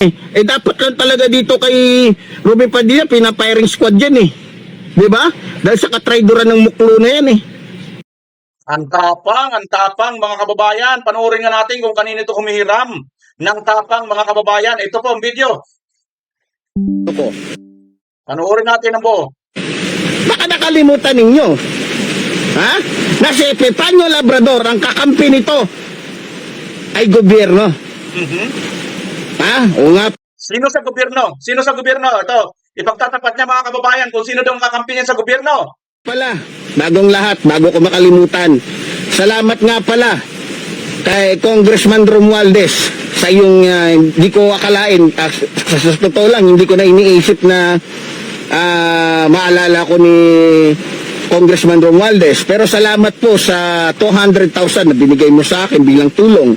Eh dapat lang talaga dito kay Ruben Padilla, pina-firing squad yan eh. Di ba? Dahil sa katraidoran ng muklo na yan eh. Ang tapang mga kababayan. Panoorin nga natin kung kanino ito humihiram ng tapang mga kababayan. Ito po ang video. Ako. Panoorin natin ang buo. Baka nakalimutan ninyo. Ha? Na si Epifanio Labrador, ang kakampi nito ay gobyerno. Ha? O nga. Sino sa gobyerno? Sino sa gobyerno? Ito, ipagtatapat niya mga kababayan kung sino daw ang kakampi niya sa gobyerno. Pala, bagong lahat, bago ko makalimutan. Salamat nga pala kay Congressman Romualdez sa iyong hindi ko akalain, sa totoo lang, hindi ko na iniisip na maalala ko ni Congressman Romualdez. Pero salamat po sa 200,000 na binigay mo sa akin bilang tulong.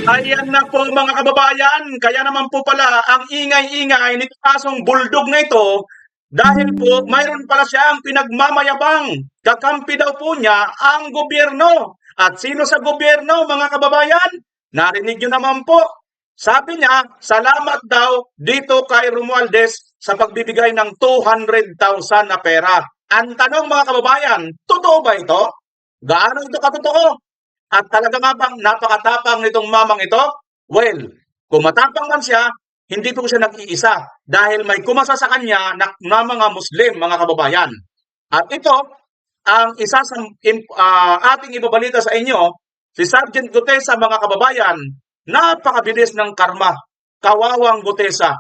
Ayan na po mga kababayan, kaya naman po pala ang ingay-ingay nito kasong buldog na ito dahil po mayroon pala siyang pinagmamayabang. Kakampi daw po niya ang gobyerno. At sino sa gobyerno mga kababayan? Narinig nyo naman po. Sabi niya, salamat daw dito kay Romualdez sa pagbibigay ng 200,000 na pera. Ang tanong mga kababayan, totoo ba ito? Gaano ito katotoo? At talaga nga bang napakatapang nitong mamang ito? Well, kung matapang man siya, hindi po siya nag-iisa dahil may kumasa sa kanya na mga Muslim, mga kababayan. At ito, ang isa sa ating ibabalita sa inyo, si Sergeant Gutesa, mga kababayan, napakabilis ng karma. Kawawang Gutesa.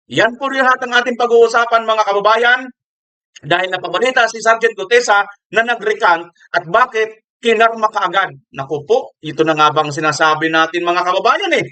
Yan po lahat ang ating pag-uusapan, mga kababayan, dahil napabalita si Sergeant Gutesa na nag-recant at bakit kinarma kaagad. Naku po, ito na nga bang sinasabi natin mga kababayan eh.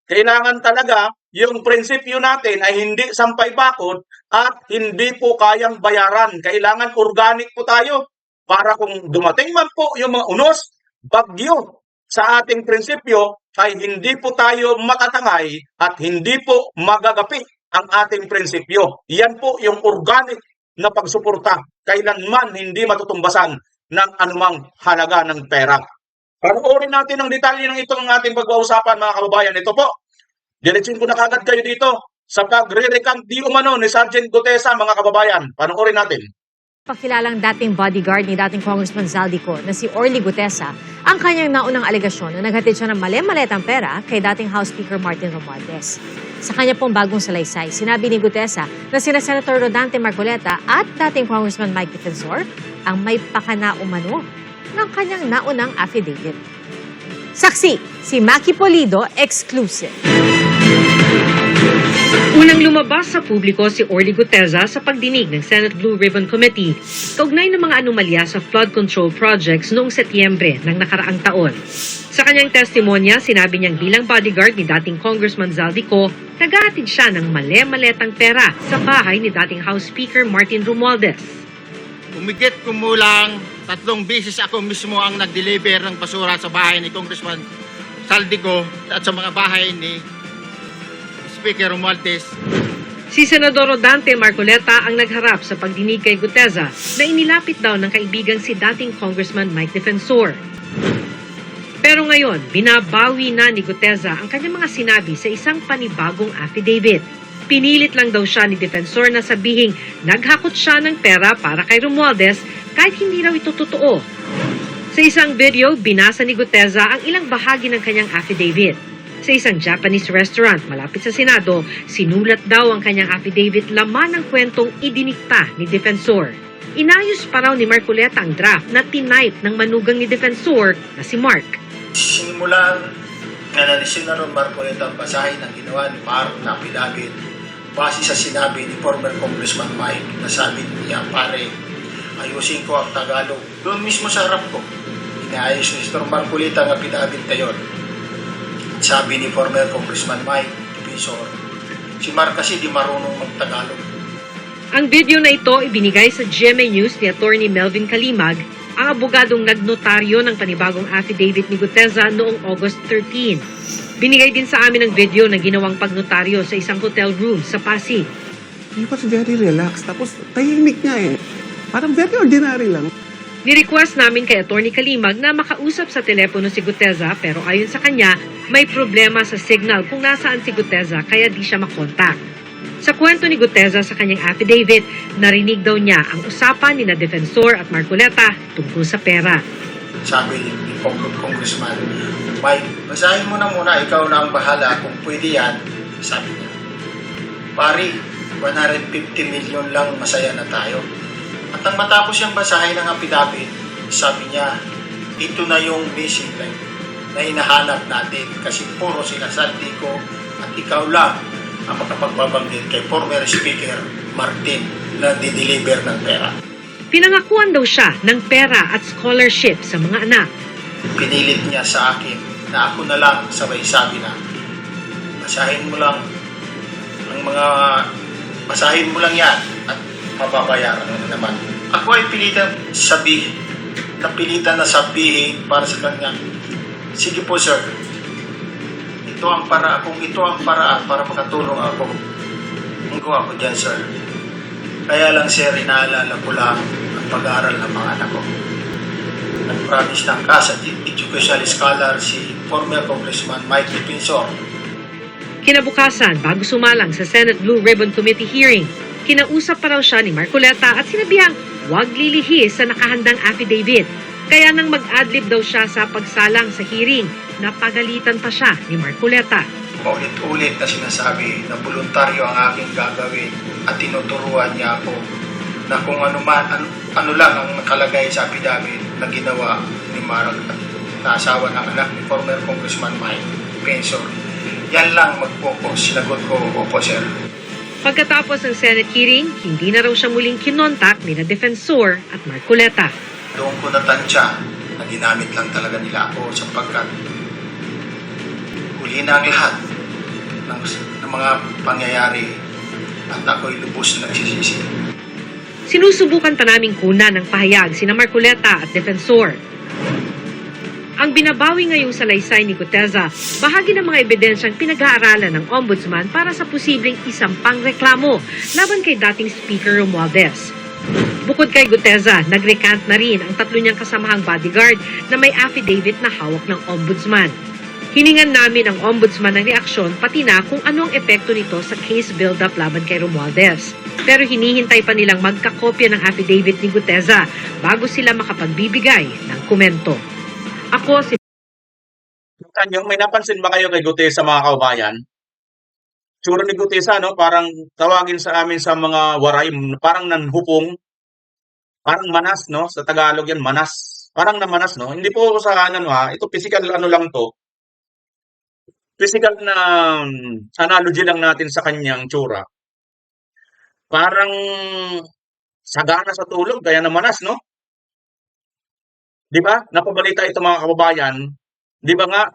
Kailangan talaga yung prinsipyo natin ay hindi sampay bakod at hindi po kayang bayaran. Kailangan organic po tayo para kung dumating man po yung mga unos, bagyo sa ating prinsipyo ay hindi po tayo matatangay at hindi po magagapi ang ating prinsipyo. Yan po yung organic na pagsuporta. Kailanman hindi matutumbasan ng anumang halaga ng pera. Panoorin natin ang detalye ng itong ating pag-uusapan mga kababayan. Ito po, diretsin ko na kagad kayo dito sa pagre-recant di umano ni Sergeant Gutesa mga kababayan. Panoorin natin. Pakilalang dating bodyguard ni dating Congressman Zaldico na si Orly Gutesa ang kanyang naunang alegasyon na naghatid siya ng mali-maletang pera kay dating House Speaker Martin Romualdez. Sa kanya pong bagong salaysay, sinabi ni Gutesa na sina Senator Rodante Marcoleta at dating Congressman Mike Defensor ang may pakana umano ng kanyang naunang affidavit. Saksi, si Maki Polido, exclusive. Unang lumabas sa publiko si Orly Gutesa sa pagdinig ng Senate Blue Ribbon Committee kaugnay ng mga anomalya sa flood control projects noong Setyembre ng nakaraang taon. Sa kanyang testimonya, sinabi niyang bilang bodyguard ni dating Congressman Zaldico, naghahatid siya ng mali-maletang pera sa bahay ni dating House Speaker Martin Romualdez. Umigit kumulang 3 beses ako mismo ang nag-deliver ng basura sa bahay ni Congressman Zaldico at sa mga bahay ni Speaker Romualdez. Si Senador Rodante Marcoleta ang nagharap sa pagdinig kay Gutesa na inilapit daw ng kaibigang si dating Congressman Mike Defensor. Pero ngayon, binabawi na ni Gutesa ang kanyang mga sinabi sa isang panibagong affidavit. Pinilit lang daw siya ni Defensor na sabihing naghakot siya ng pera para kay Romualdez kahit hindi raw ito totoo. Sa isang video, binasa ni Gutesa ang ilang bahagi ng kanyang affidavit. Sa isang Japanese restaurant malapit sa Senado, sinulat daw ang kanyang affidavit laman ng kwentong idinikta ni Defensor. Inayos pa raw ni Marcoleta ang draft na tinype ng manugang ni Defensor na si Mark. Simulan na ni Senator Marcoleta ang basahin ang ginawa ni Mark na affidavit base sa sinabi ni former Congressman Mike na sabi niya, pare, ayusin ko ang Tagalog. Doon mismo sa harap ko, inaayos ni Senator Marcoleta ang affidavit na yun. Sabi ni former Congressman Mike Defensor, si Mark kasi di marunong mag-Tagalog. Ang video na ito ibinigay sa GMA News ni Attorney Melvin Kalimag, ang abogadong nagnotaryo ng panibagong affidavit ni Gutesa noong August 13. Binigay din sa amin ang video na ginawang pagnotaryo sa isang hotel room sa Pasig. He was very relaxed. Tapos tahimik niya eh. Parang very ordinary lang. Ni-request namin kay Atty. Kalimag na makausap sa telepono si Guteza pero ayon sa kanya, may problema sa signal kung nasaan si Guteza kaya di siya makontak. Sa kwento ni Guteza sa kanyang affidavit, narinig daw niya ang usapan ni na Defensor at Marcoleta tungkol sa pera. Sabi ni Congressman Mike, basahin mo na muna, ikaw na ang bahala kung pwede yan. Sabi niya, pari, 150 million lang, masaya na tayo. At ang matapos siyang basahin ng affidavit, sabi niya, ito na yung missing link na hinahanap natin kasi puro sila Saldico at ikaw lang ang makapagbabanggit kay former Speaker Martin na di-deliver ng pera. Pinangakuan daw siya ng pera at scholarship sa mga anak. Pinilit niya sa akin na ako na lang sabay sabi na basahin mo lang yan at mababayaran mo na naman. Ako ay napilitan na sabihin para sa kanya, sige po sir, ito ang paraan para makatulong ako. Magawa ko dyan sir. Kaya lang sir, inaalala ko lang ang pag-aaral ng mga anak ko. Nag-promise ng CAS at educational scholar si former Congressman Mike Defensor. Kinabukasan, bago sumalang sa Senate Blue Ribbon Committee hearing, kinausap pa raw siya ni Marcoleta at sinabihang huwag lilihis sa nakahandang affidavit. Kaya nang mag-adlib daw siya sa pagsalang sa hearing, napagalitan pa siya ni Marcoleta. Paulit-ulit na sinasabi na voluntaryo ang aking gagawin at tinuturuan niya ako na kung ano lang ang nakalagay sa affidavit na ginawa ni Marag na asawa ng anak ni former Congressman Mike Defensor. Yan lang mag-focus. Sinagot ko, opo sir. Pagkatapos ng Senate hearing, hindi na raw siya muling kinontak ni na Defensor at Marcoleta. Doon ko natansya na ginamit lang talaga nila ako sapagkat huli na ang lahat ng mga pangyayari at ako'y lubos na nagsisisi. Sinusubukan pa naming kunan ng pahayag sina Marcoleta at Defensor. Ang binabawi ngayong salaysay ni Guteza, bahagi ng mga ebidensyang pinag-aaralan ng Ombudsman para sa posibleng isampang reklamo laban kay dating Speaker Romualdez. Bukod kay Guteza, nag-recant na rin ang tatlo niyang kasamahang bodyguard na may affidavit na hawak ng Ombudsman. Hiningan namin ang Ombudsman ng reaksyon pati na kung ano ang epekto nito sa case build-up laban kay Romualdez. Pero hinihintay pa nilang magkakopya ng affidavit ni Guteza bago sila makapagbibigay ng komento. Ako si Kanyang, may napansin ba kayo kay Gutesa mga kaubayan? Tsura ni Gutesa, no? Parang tawagin sa amin sa mga waray, parang nanhupong, parang manas, no? Sa Tagalog yan, manas. Parang namanas, no? Hindi po sa ano ha, ito physical ano lang to. Physical na analogy lang natin sa kanyang tsura. Parang sagana sa tulog, kaya namanas, no? Di ba? Napabalita ito mga kababayan. Di ba nga,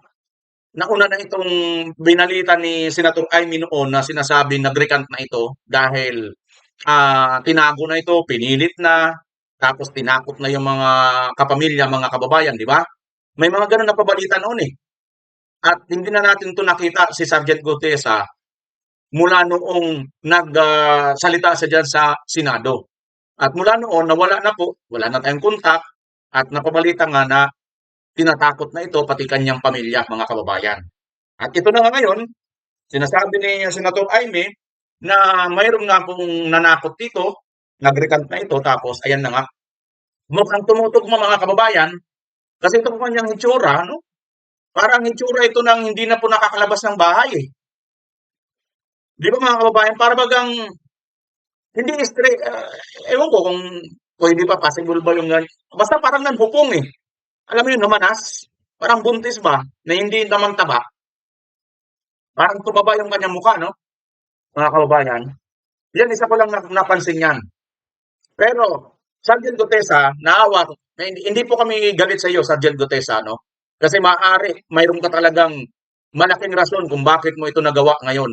nauna na itong binalita ni Senator Amy noon na sinasabi nag-recant na ito dahil tinago na ito, pinilit na, tapos tinakot na yung mga kapamilya, mga kababayan, di ba? May mga ganun na pabalita noon eh. At hindi na natin ito nakita si Sergeant Gutesa mula noong nagsalita siya dyan sa Senado. At mula noon, nawala na po, wala na tayong kontak, at napabalita nga na tinatakot na ito pati kanyang pamilya, mga kababayan. At ito na nga ngayon, sinasabi ni Senator Amy na mayroon nga pong nanakot dito, nag-recant na ito, tapos ayan na nga. Mukhang tumutugma mga kababayan, kasi ito po kanyang hitsura, no? Parang hitsura ito nang hindi na po nakakalabas ng bahay eh. Di ba mga kababayan, para bagang hindi straight, ewan ko kung pwede pa, possible ba yung ganyan. Basta parang nanhupong eh. Alam mo yun, namanas. Parang buntis ba, na hindi naman taba. Parang tumaba yung kanyang mukha, no? Mga kababayan. Yan, isa ko lang napansin yan. Pero, Sergeant Gutesa, naawa ko. Hindi po kami galit sa iyo, Sergeant Gutesa, no? Kasi maaari, mayroon ka talagang malaking rason kung bakit mo ito nagawa ngayon.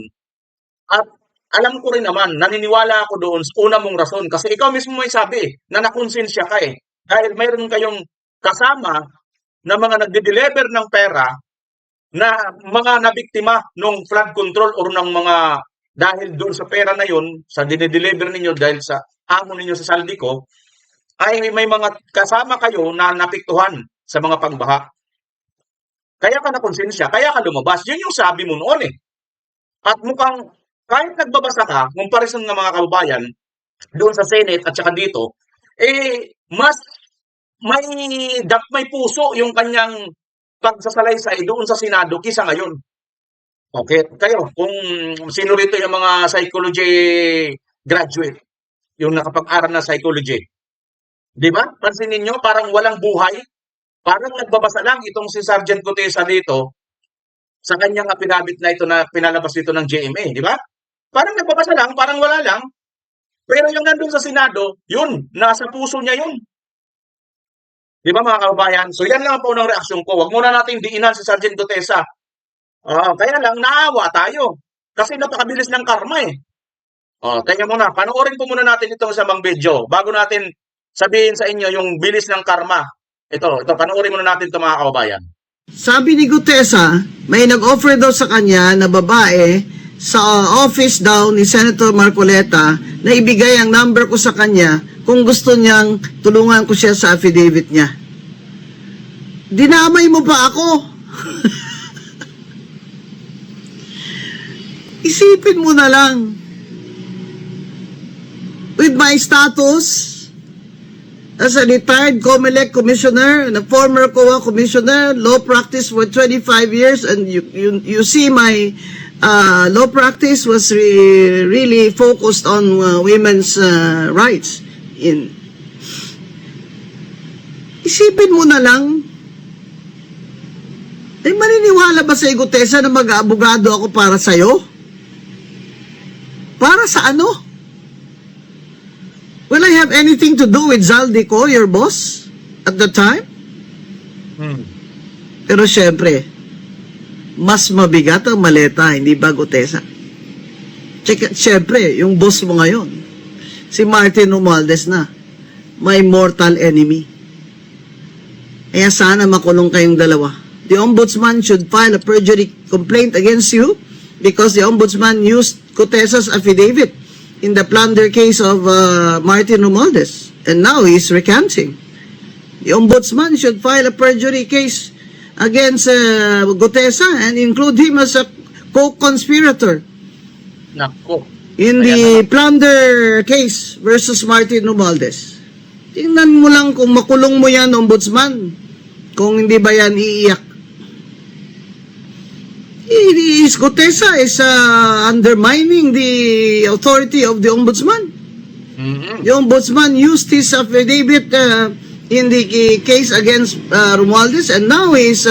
At alam ko rin naman, naniniwala ako doon sa una mong rason. Kasi ikaw mismo may sabi na nakonsensya ka eh. Dahil mayroon kayong kasama na mga nagde-deliver ng pera na mga nabiktima ng flood control or ng mga dahil doon sa pera na yun, sa dinedeliver ninyo dahil sa hamon ninyo sa Saldico, ay may mga kasama kayo na napiktuhan sa mga pagbaha. Kaya ka nakonsensya, kaya ka lumabas. Yun yung sabi mo noon eh. At mukhang kahit nagbabasa ka, comparison ng mga kababayan, doon sa Senate at saka dito, mas may puso yung kanyang pagsasalaysay doon sa Senado kisa ngayon. Okay, kayo, kung sino rito yung mga psychology graduate, yung nakapag-aral na psychology, di ba? Pansinin nyo, parang walang buhay. Parang nagbabasa lang itong si Sergeant Gutesa dito sa kanyang affidavit na ito na pinalabas dito ng GMA, di ba? Parang nagbabasa lang, parang wala lang. Pero yung nandun sa Senado, yun, nasa puso niya yun. Di ba mga kababayan? So yan lang po ng reaksyon ko. Huwag muna natin diinan si Sergeant Gutesa. Kaya lang, naawa tayo. Kasi napakabilis ng karma eh. Tingnan muna, panoorin po muna natin itong isang video bago natin sabihin sa inyo yung bilis ng karma. Ito, panoorin muna natin ito mga kababayan. Sabi ni Gutesa, may nag-offer daw sa kanya na babae sa office daw ni Senator Marcoleta na ibigay ang number ko sa kanya kung gusto niyang tulungan ko siya sa affidavit niya. Dinamay mo pa ako. Isipin mo na lang. With my status as a retired COMELEC commissioner and a former COA commissioner, law practice for 25 years, and you see my law practice was really focused on women's rights. Isipin mo na lang, maniniwala ba sa Gutesa na mag-aabogado ako para sa'yo? Para sa ano? Will I have anything to do with Zaldico, your boss, at the time? Pero syempre, mas mabigat ang maleta, hindi ba Gutesa? Syempre, yung boss mo ngayon, si Martin Romualdez na, my mortal enemy. Kaya sana makulong kayong dalawa. The ombudsman should file a perjury complaint against you because the ombudsman used Gutesa's affidavit in the plunder case of Martin Romualdez, and now he's recanting. The ombudsman should file a perjury case against Gutesa and include him as a co-conspirator Nako. in the plunder case versus Martin Romualdez. Tingnan mo lang kung makulong mo yan, ombudsman, kung hindi ba yan iiyak. Gutesa is undermining the authority of the ombudsman. The ombudsman used his affidavit in the case against Romualdez, and now he's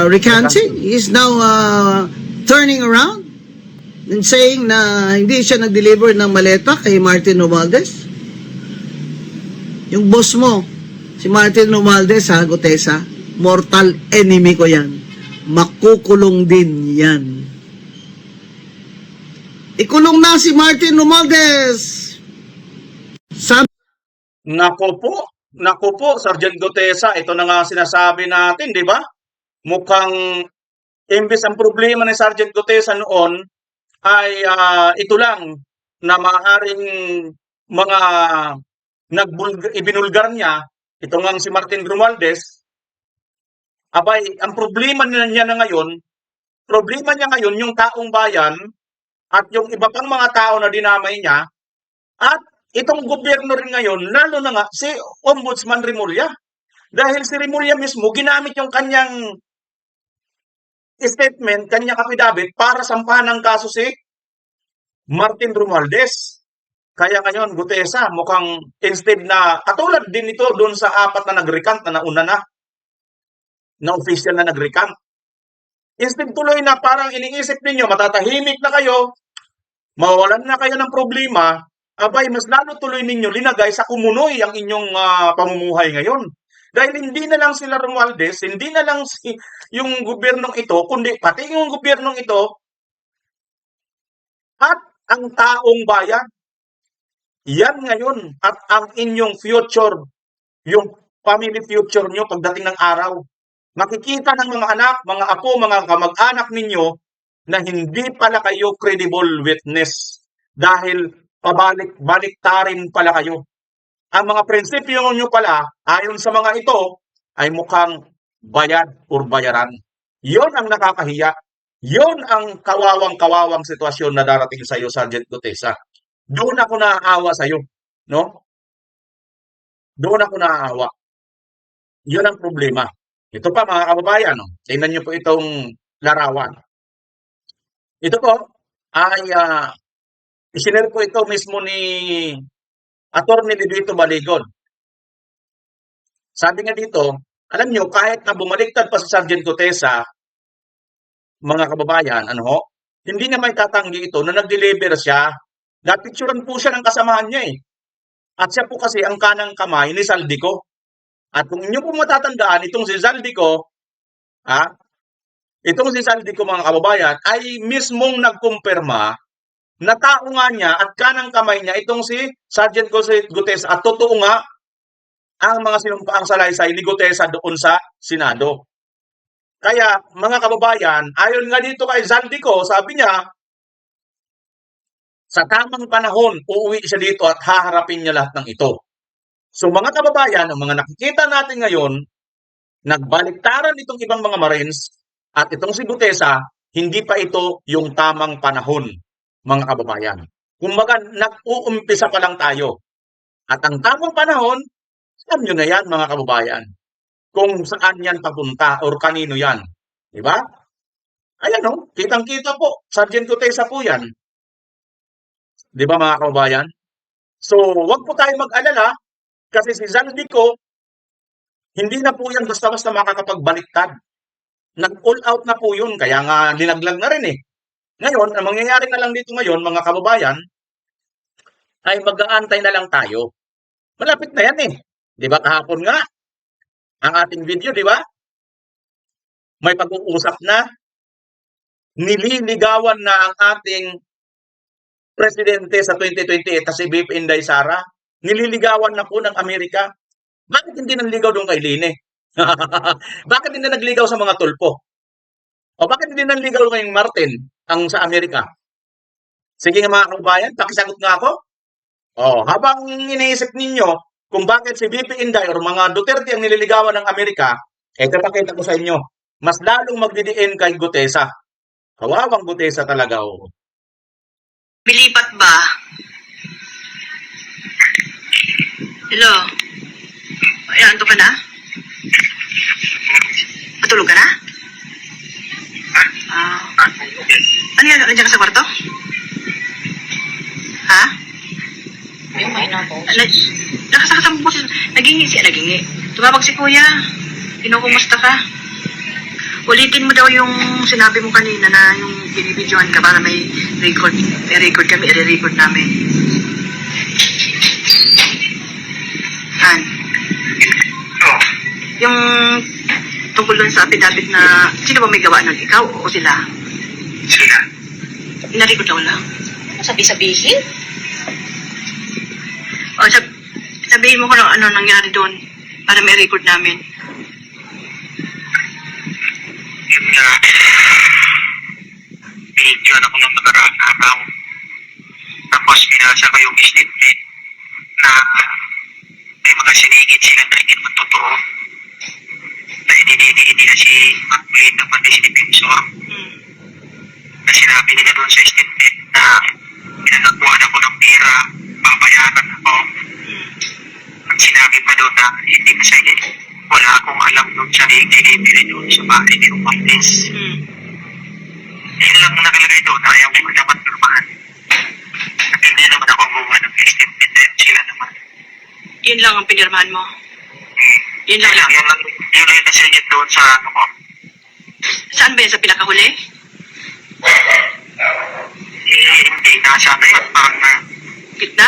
recanting. He's now turning around and saying na hindi siya nag-deliver ng maleta kay Martin Romualdez. Yung boss mo, si Martin Romualdez, Gutesa, mortal enemy ko yan. Makukulong din yan. Ikulong na si Martin Romualdez. Nako po, Sergeant Gutesa, ito na nga sinasabi natin, di ba? Mukhang imbes ang problema ni Sergeant Gutesa noon ay ito lang na maaaring mga ibinulgar niya, ito nga si Martin Romualdez. Abay, ang problema niya ngayon yung taong bayan at yung iba pang mga tao na dinamay niya at itong gobyerno rin ngayon, lalo na nga si Ombudsman Remulla. Dahil si Remulla mismo, ginamit yung kanyang statement, kanyang affidavit para sampahan ng kaso si Martin Romualdez. Kaya ngayon, Gutesa, mukhang instead na, katulad din ito doon sa 4 na nag-recant na nauna na official na nag-recant. Instead tuloy na parang iniisip ninyo, matatahimik na kayo, mawawalan na kayo ng problema, abay, mas lalo tuloy ninyo linagay sa kumunoy ang inyong pamumuhay ngayon. Dahil hindi na lang sila Romualdez, hindi na lang yung gobyernong ito, kundi pati yung gobyernong ito at ang taong bayan. Yan ngayon at ang inyong future, yung family future nyo pagdating ng araw. Makikita ng mga anak, mga apo, mga kamag-anak ninyo na hindi pala kayo credible witness dahil pabalik-baliktarin pala kayo. ang mga prinsipyo nyo pala, ayon sa mga ito, ay mukhang bayad or bayaran. Yon ang nakakahiya. Yon ang kawawang-kawawang sitwasyon na darating sa iyo, Sergeant Gutesa. Doon ako naaawa sa iyo, no? Doon ako naaawa. Yun ang problema. Ito pa mga kababayan, no? Tingnan niyo po itong larawan. Ito po ay isinare po ito mismo ni Attorney Lidito Baligon. Sabi nga dito, alam niyo, kahit na bumaliktad pa si Sergeant Gutesa, mga kababayan, ano ho, hindi niya may tatanggi ito na nag-deliver siya. Napicturan po siya ng kasamahan niya eh. At siya po kasi ang kanang kamay ni Saldico. At kung inyo po matatandaan, itong si Saldico, itong si Saldico mga kababayan, ay mismong nagkumpirma na tao nga niya at kanang kamay niya itong si Sergeant Gutesa at totoo nga ang mga sinumpaang salaysay ni Gutesa doon sa Senado. Kaya mga kababayan, ayon nga dito kay Saldico, sabi niya, sa tamang panahon, uuwi siya dito at haharapin niya lahat ng ito. So mga kababayan, ang mga nakikita natin ngayon, nagbaliktaran itong ibang mga Marines at itong si Gutesa, hindi pa ito yung tamang panahon, mga kababayan. Kumbaga, nag-uumpisa pa lang tayo. At ang tamang panahon, alam nyo na yan, mga kababayan, kung saan yan papunta or kanino yan. Diba? Ayan o, kitang-kita po, Sergeant Gutesa po yan. Diba mga kababayan? So, wag po tayo mag-alala kasi si Saldico, hindi na po yan basta-basta makakapagbaliktad. Nag-all out na po yun, kaya nga linaglag na rin eh. Ngayon, ang mangyayari na lang dito ngayon, mga kababayan, ay mag-aantay na lang tayo. Malapit na yan eh. Di ba kahapon nga, ang ating video, di ba? May pag-uusap na, nililigawan na ang ating presidente sa 2028 si BP Inday Sara. Nililigawan na po ng Amerika. Bakit hindi nanligaw doon kay Line? Bakit hindi nagligaw sa mga tulpo? O bakit hindi nanligaw kay Martin ang sa Amerika? Sige nga mga kababayan, pakisagot nga ako. O, habang iniisip ninyo kung bakit si BP Inday o mga Duterte ang nililigawan ng Amerika, papakita ko sa inyo, mas lalong magdidiin kay Gutesa. Kawawang Gutesa talaga. Oh. Bilipat ba? Hello? Ay, anto ka na? Matulog ka na? Ano yan? Nandiyan ka sa kwarto? Ha? Nakasakasama po siya. Nagingi. Tumawag si kuya. Kinukumusta ka? Ulitin mo daw yung sinabi mo kanina na yung binibidyohan ka para may record. May record kami, i-record namin. Han? Yung tungkol dun sa affidavit na sino ba may gawa nun? Ikaw o sila? Sila. Ina-record daw lang. Sabi-sabihin? O, sabihin mo ko lang ano nangyari doon para may record namin. Yun nga, binidyoan ako ng nakaraang araw. Tapos pinasa ko yung statement na may mga sinigit silang na hindi naman totoo. Na hindi na si Marcoleta pati si Defensor. Na sinabi nila doon sa statement na pinanakuhan ako ng pera, babayaran ako. At sinabi pa doon na hindi kasi wala akong alam doon sa delivery doon sa bahay ni Romaldes. Yun lang nakalagay doon na ayaw ko dapat normahan. At hindi naman ako gumawa ng statement dahil sila naman. Yun lang ang pinirmahan mo? Yun lang. Yun lang yung nasingit doon sa ano ko. Saan ba yan? Sa pinakahuli? Hindi, nasa na yun. Parang na Gitna?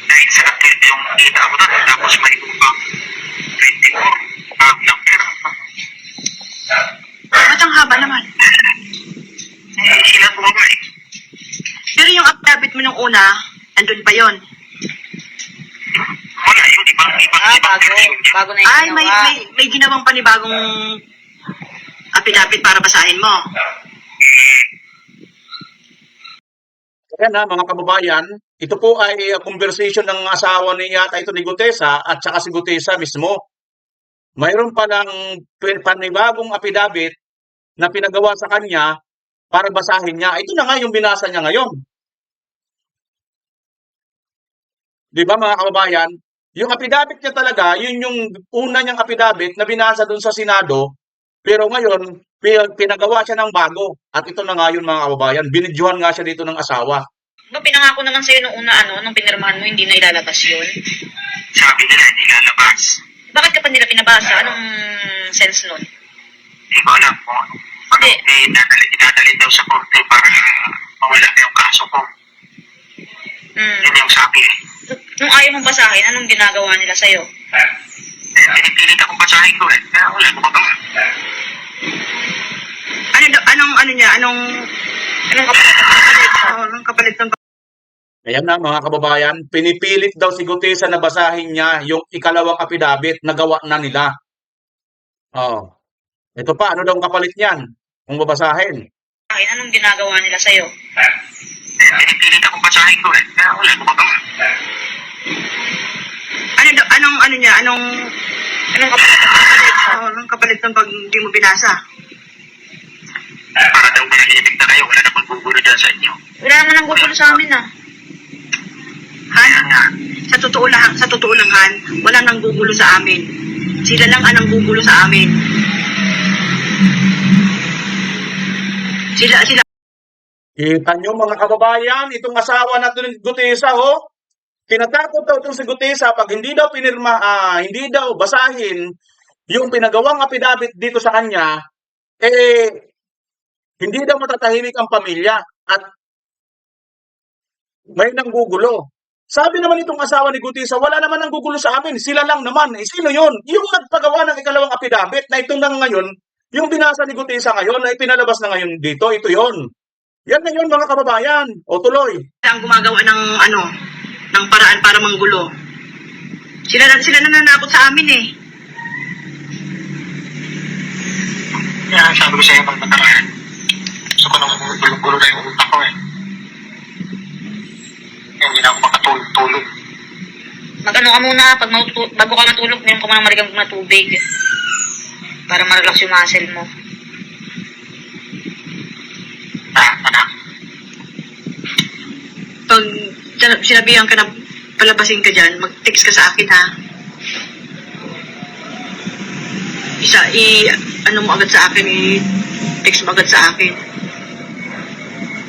dahil sa atlet yung kita ko doon. Tapos may upang 24 ng pera. Ba't ang haba naman? Sila bumaba eh. Pero yung affidavit mo nung una, andun pa yon. Wala yung ibang Bago na Ay, yung may ginawang panibagong affidavit para basahin mo. Kaya na mga kababayan, ito po ay conversation ng asawa niya, ito ni Gutesa at saka si Gutesa mismo. Mayroon palang panibagong affidavit na pinagawa sa kanya para basahin niya. Ito na nga yung binasa niya ngayon. Di ba mga kababayan? Yung affidavit niya talaga, yun yung una niyang affidavit na binasa doon sa Senado, pero ngayon, pinagawa siya ng bago. At ito na nga yun mga kababayan, binidyohan nga siya dito ng asawa. No, pinangako naman sa'yo nung una, nung pinirmahan mo, hindi na ilalabas yun. Sabi nila, hindi lalabas. Bakit ka pa nila pinabasa? Anong sense nun? Hindi ko alam po. Hindi. Idadalhin daw sa korte para mawala na yung kaso ko. Yun yung sabi eh. Nung ayaw mong basahin, anong ginagawa nila sa'yo? Pinipilit akong basahin ko eh. Kaya wala ko magawa. Anong kapalit ng Ayan na mga kababayan, pinipilit daw si Gutesa na basahin niya yung ikalawang affidavit na gawa na nila. Oh. Ito pa, ano daw ang kapalit niyan? Kung babasahin. Anong ginagawa nila sa'yo? Pinipilit akong basahin ko eh. Kaya wala ko magawa. anong kapalit ng pag hindi mo binasa? Para daw manahimik na kayo. Wala namang gugulo dyan sa inyo. Wala naman ang gugulo sa amin, Kaya nga. Sa totoo lang, Han, wala nang gugulo sa amin. Sila lang ang gugulo sa amin. Sila Kita nyo mga kababayan, itong asawa na ni Gutesa, ho? Tinatakot daw itong si Gutesa pag hindi daw hindi daw basahin yung pinagawang affidavit dito sa kanya, hindi daw matatahimik ang pamilya at may nanggugulo. Sabi naman itong asawa ni Gutesa, wala naman nanggugulo sa amin, sila lang naman. Sino yun? Yung nagpagawa ng ikalawang affidavit na itong nang ngayon, yung binasa ni Gutesa ngayon na ipinalabas na ngayon dito, ito yon. Yan na yun mga kababayan. O tuloy. ang gumagawa ng paraan para manggulo. Sila nananakot sa amin eh. Kaya sabi ko sa'yo pag nakaraan. Gusto ko nang gulo-gulo na yung utak ko eh. Hindi na ako makatulog. Mag-ano ka muna, bago ka matulog, mayroon ka muna marigang na tubig. Para ma-relax yung muscle mo. Anak. Pag sinabihan ka na palabasin ka dyan, mag-text ka sa akin ha. Ano mo agad sa akin, text mo agad sa akin.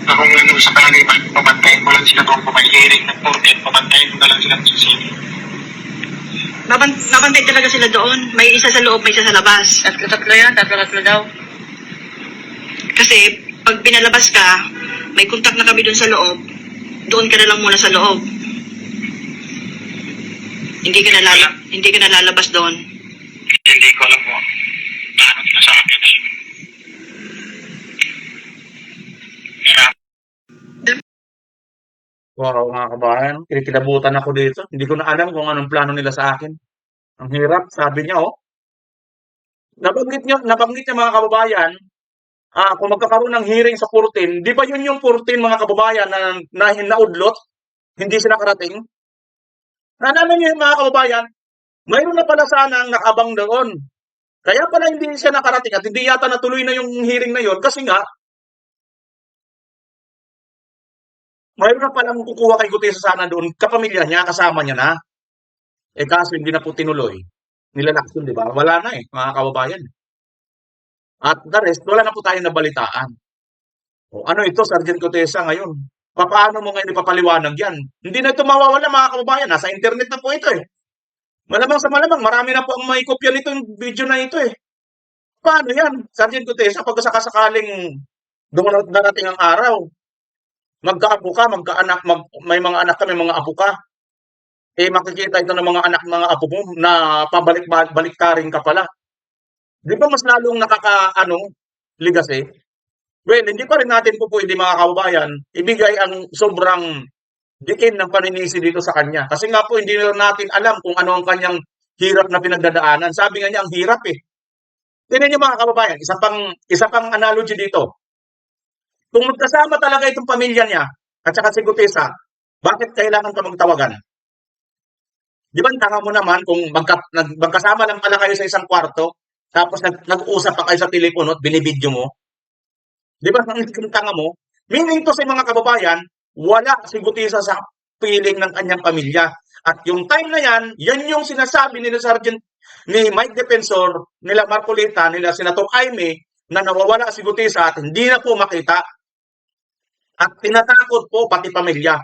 Kung sa kalaliman, pabantayin mo lang sila doon kung may hearing ng korte, pabantayin mo na lang sila sa sini. Babantay talaga sila doon. May isa sa loob, may isa sa labas. Tatlo yan, tatlo daw. Kasi pag pinalabas ka, may kontak na kami doon sa loob. Doon ka na lang muna sa loob. Hindi ka na lalabas doon. Hindi ko alam kung paano nila sa akin. Wow, mga kabayan, kinikilabutan ako dito. Hindi ko na alam kung anong plano nila sa akin. Ang hirap, sabi niya, oh. Nabanggit niya mga kababayan, kung magkakaroon ng hearing sa 14, di ba yun yung 14 mga kababayan na naudlot? Hindi sila karating? Naalala niyo yung mga kababayan, mayroon na pala sanang nakabang doon. Kaya pala hindi siya nakarating at hindi yata natuloy na yung hearing na yun kasi nga, mayroon na palang kukuha kay Gutesa sana doon, kapamilya niya, kasama niya na. Kaso hindi na po tinuloy. Nilalakson, di ba? Wala na mga kababayan. At the rest, wala na po tayong nabalitaan. O, ano ito, Sergeant Gutesa ngayon? Paano mo ngayon ipapaliwanag yan? Hindi na ito mawawala mga kababayan. Nasa internet na po ito Malamang sa malamang, marami na po ang may kopya nito yung video na ito Paano yan, Sergeant Gutesa, pag sakasakaling darating ang araw, magkaapo ka, magkaanak, may mga anak ka, may mga apo ka. Makikita ito ng mga anak, mga apo mo na pabalik-baliktarin ka pala. Di ba mas lalong ligas Well, hindi pa rin natin po pwede mga kababayan ibigay ang sobrang diin ng paninisi dito sa kanya. Kasi nga po hindi natin alam kung ano ang kanyang hirap na pinagdadaanan. Sabi nga niya ang hirap Tingnan niyo mga kababayan, isa pang analogy dito. Kung magkasama talaga itong pamilya niya at saka si Gutesa, Bakit kailangan ka magtawagan? Di ba ang tanga mo naman kung magkasama lang pala kayo sa isang kwarto, tapos nag-usap pa kayo sa telepono at binibidyo mo? Di ba ang tanga mo? Meaning to sa mga kababayan, wala si Gutesa sa piling ng kanyang pamilya. At yung time na yan yung sinasabi nila Sergeant, ni Mike Defensor, nila Marcoleta, nila Senator Jaime, na nawawala si Gutesa at hindi na po makita. At tinatakot po pati pamilya.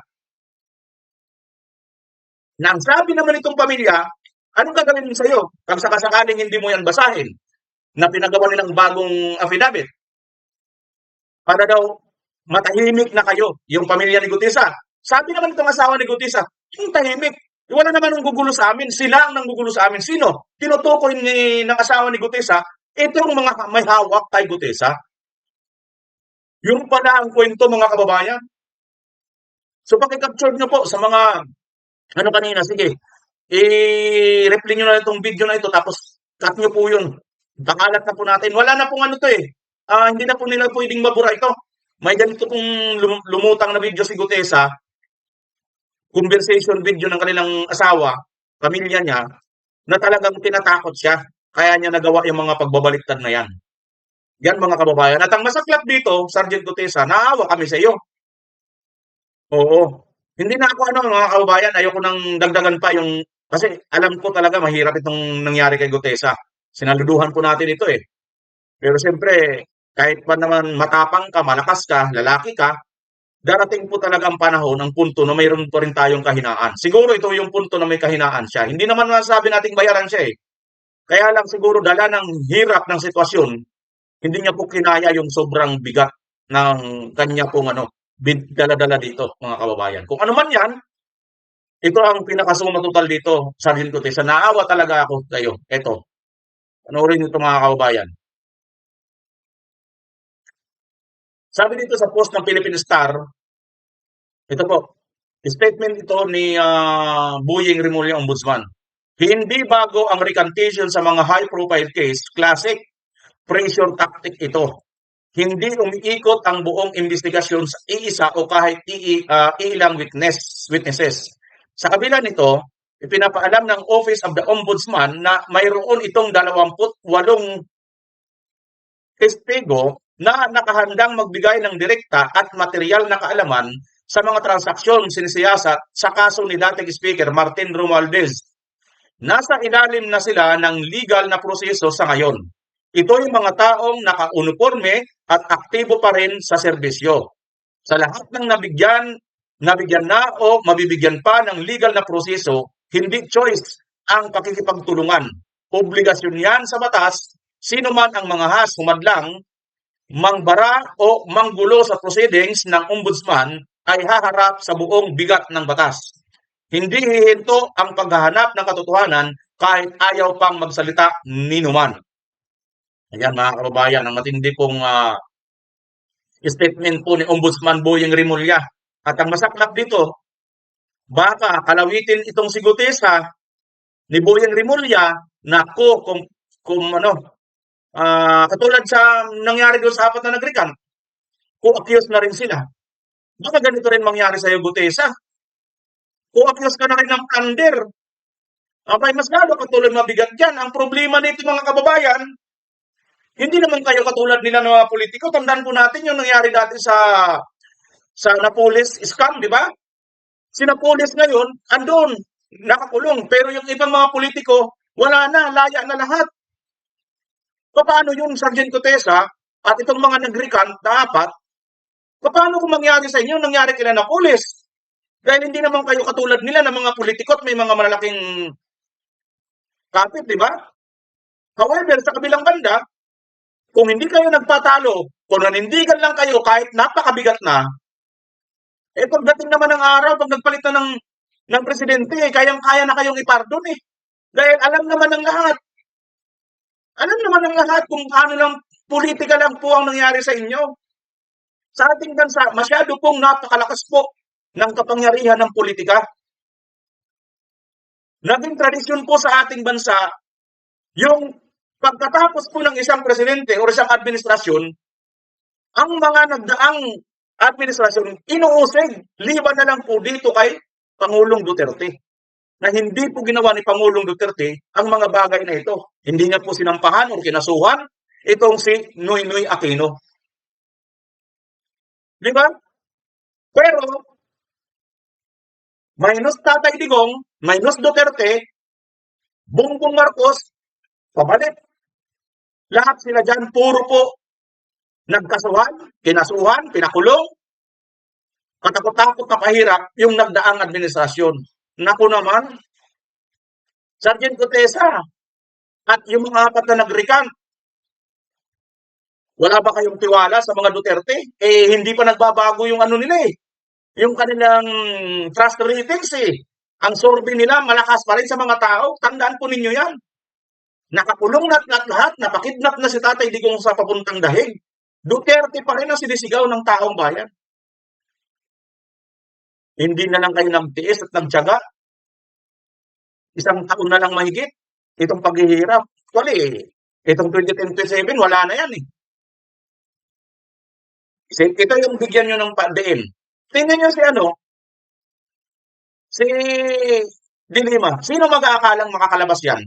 Na ang sabi naman itong pamilya, anong gagawin sa iyo? Kung sakasakaling hindi mo yan basahin, na pinagawa nilang bagong affidavit. Para daw matahimik na kayo, yung pamilya ni Gutesa. Sabi naman itong asawa ni Gutesa, yung tahimik. Wala naman ang gugulo sa amin. Sila ang nanggugulo sa amin. Sino? Tinutukoy ng asawa ni Gutesa, itong mga may hawak kay Gutesa. Yung pala ang kwento, mga kababayan. So pakicapture nyo po sa mga kanina, sige, i-replay nyo na itong video na ito, tapos cut nyo po yun. Pakalat na po natin. Wala na pong ano to eh. Hindi na po nila pwedeng mabura ito. May ganito pong lumutang na video si Gutesa, conversation video ng kanilang asawa, pamilya niya, na talagang tinatakot siya. Kaya niya nagawa yung mga pagbabaliktad na yan. Yan mga kababayan. At ang masaklap dito, Sergeant Gutesa, naawa kami sa iyo. Oo. Hindi na ako mga kababayan, ayoko nang dagdagan pa yung, kasi alam ko talaga mahirap itong nangyari kay Gutesa. Sinaluduhan po natin ito eh. Pero siyempre, kahit pa naman matapang ka, malakas ka, lalaki ka, darating po talaga ang panahon, ang punto na mayroon po rin tayong kahinaan. Siguro ito yung punto na may kahinaan siya. Hindi naman masasabi nating bayaran siya eh. Kaya lang siguro dala ng hirap ng sitwasyon, hindi niya po kinaya yung sobrang bigat ng kanya pong dala-dala dito, mga kababayan. Kung ano man yan, ito ang pinakasuma total dito, Sergeant Gutesa. Naawa talaga ako kayo. Ito. Panoorin nyo ito mga kababayan. Sabi dito sa post ng Philippine Star, ito po, statement ito ni Boyeng Rimulya Ombudsman. Hindi bago ang recantation sa mga high-profile case, classic pressure tactic ito. Hindi umiikot ang buong investigasyon sa iisa o kahit ilang witnesses. Sa kabila nito, ipinapaalam ng Office of the Ombudsman na mayroon itong 28 testigo na nakahandang magbigay ng direkta at material na kaalaman sa mga transaksyon sinisiyasat sa kaso ni dating Speaker Martin Romualdez. Nasa ilalim na sila ng legal na proseso sa ngayon. Ito yung mga taong naka-uniforme at aktibo pa rin sa serbisyo. Sa lahat ng nabigyan na o mabibigyan pa ng legal na proseso, hindi choice ang pakikipagtulungan. Obligasyon yan sa batas, sino man ang mga humadlang, mangbara o manggulo sa proceedings ng ombudsman ay haharap sa buong bigat ng batas. Hindi hihinto ang paghahanap ng katotohanan kahit ayaw pang magsalita ninuman. Ayan mga kababayan, ang matindi pong statement po ni Ombudsman Boyeng Rimulya. At ang masaklap dito, baka kalawitin itong si Gutesa ni Boyeng Rimulya na katulad sa nangyari doon sa 4 na nag-recant, co-accused na rin sila. Baka ganito rin mangyari sa iyo, Gutesa. Co-accused ka na rin ng plunder. Okay, mas lalo katulad mabigat dyan. Ang problema nito mga kababayan, hindi naman kayo katulad nila ng mga politiko. Tandaan po natin yung nangyari dati sa Napoles scam, di ba? Si Napoles ngayon, andun, nakakulong. Pero yung ibang mga politiko, wala na, laya na lahat. Paano yung Sergeant Gutesa at itong mga nag-recant dapat, paano kung mangyari sa inyo, nangyari kila Napoles? Dahil hindi naman kayo katulad nila ng mga politiko at may mga malalaking kapit, di ba? However, sa kabilang banda, kung hindi kayo nagpatalo, kung nanindigan lang kayo kahit napakabigat na, pagdating naman ng araw, pag nagpalit na ng presidente, kayang-kaya na kayong ipardon eh. Dahil alam naman ng lahat. Alam naman ng lahat kung paano lang politika lang po ang nangyari sa inyo. Sa ating bansa, masyado pong napakalakas po ng kapangyarihan ng politika. Naging tradisyon po sa ating bansa, yung pagkatapos po ng isang presidente o isang administrasyon, ang mga nagdaang administrasyon inuusig. Liban na lang po dito kay Pangulong Duterte na hindi po ginawa ni Pangulong Duterte ang mga bagay na ito. Hindi niya po sinampahan o kinasuhan itong si Noynoy Aquino. Di ba? Pero, minus Tatay Digong, minus Duterte, Bongbong Marcos, pabalik. Lahat sila dyan, puro po nagkasuhan, kinasuhan, pinakulong, katakot-takot na pahirap yung nagdaang administrasyon. Naku naman, Sergeant Gutesa at yung mga apat na nag-recant, wala ba kayong tiwala sa mga Duterte? Eh, hindi pa nagbabago yung ano nila eh. Yung kanilang trust ratings eh. Ang survey nila malakas pa rin sa mga tao. Tandaan po ninyo yan. Nakakulong na lahat, napakidnap na si Tatay Digong sa papuntang dahig. Duterte pa rin ang sinisigaw ng taong bayan. Hindi na lang kayo nagtiis at nagtiyaga. Isang taon na lang mahigit. Itong paghihirap. Actually, itong 2027, wala na yan eh. Ito yung bigyan nyo ng diin. Tingnan nyo si si Dilima. Sino mag-aakalang makakalabas yan?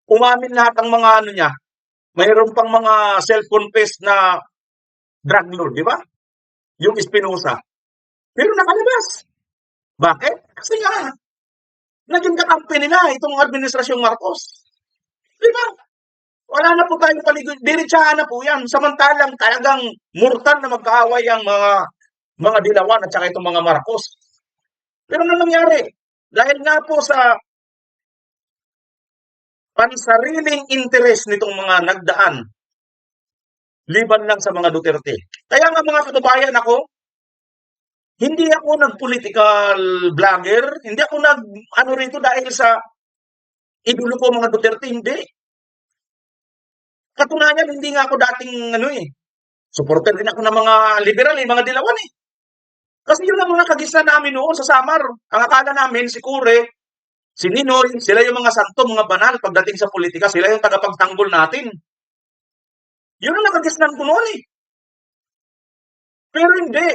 Umamin lahat ng mga niya. Mayroon pang mga self-confessed na drug lord, di ba? Yung Espinosa. Pero nakalabas. Bakit? Kasi nga, naging kakampi nila itong administrasyong Marcos. Di ba? Wala na po tayong paligid. Diretsahan na po yan. Samantalang talagang mortal na magkaaway ang mga Dilawan at saka itong mga Marcos. Pero ano nangyari? Dahil nga po sa pansariling interest nitong mga nagdaan, liban lang sa mga Duterte. Kaya nga mga kababayan ako, hindi ako nag-political vlogger, hindi ako rito dahil sa idolo ko mga Duterte, hindi. Katunayan, hindi nga ako dating supporter din ako ng mga liberal, mga Dilawan eh. Kasi yun ang mga kagisa namin noon sa Samar. Ang akala namin, si Kure, si Ninoy, sila yung mga santo, mga banal pagdating sa politika, sila yung tagapagtanggol natin. Yun ang nakagisnan ko noon eh. Pero hindi.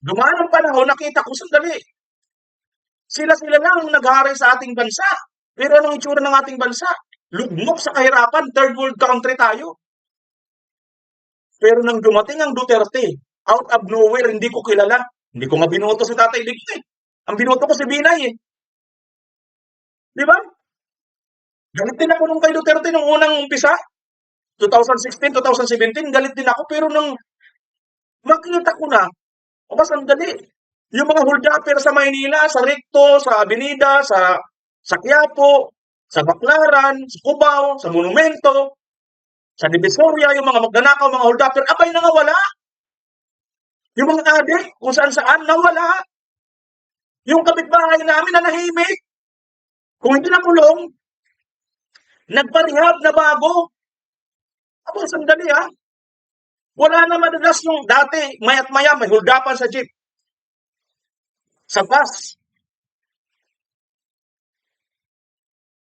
Dumaan ang panahon, nakita ko sandali. Sila-sila lang ang naghari sa ating bansa. Pero anong itsura ng ating bansa? Lugmok sa kahirapan, third world country tayo. Pero nang dumating ang Duterte, out of nowhere, hindi ko kilala. Hindi ko nga binoto si Tatay Digong eh. Ang binoto ko si Binay eh. Di ba? Galit din ako nung kay Duterte nung unang umpisa. 2016, 2017, galit din ako. Pero nung makita ko na, sandali. Yung mga hold-upper sa Maynila, sa Recto, sa Avenida, sa Quiapo, sa Baclaran, sa Cubao, sa Monumento, sa Divisoria, yung mga magnanakaw, mga hold-upper, abay nawala. Yung mga adik, kung saan-saan, nawala. Yung kapitbahay namin na nahimik. Kung hindi nakulong, nagparehab na bago. Sandali ha. Wala na madalas yung dati, mayat maya, may hold-upan sa jeep. Sa bus.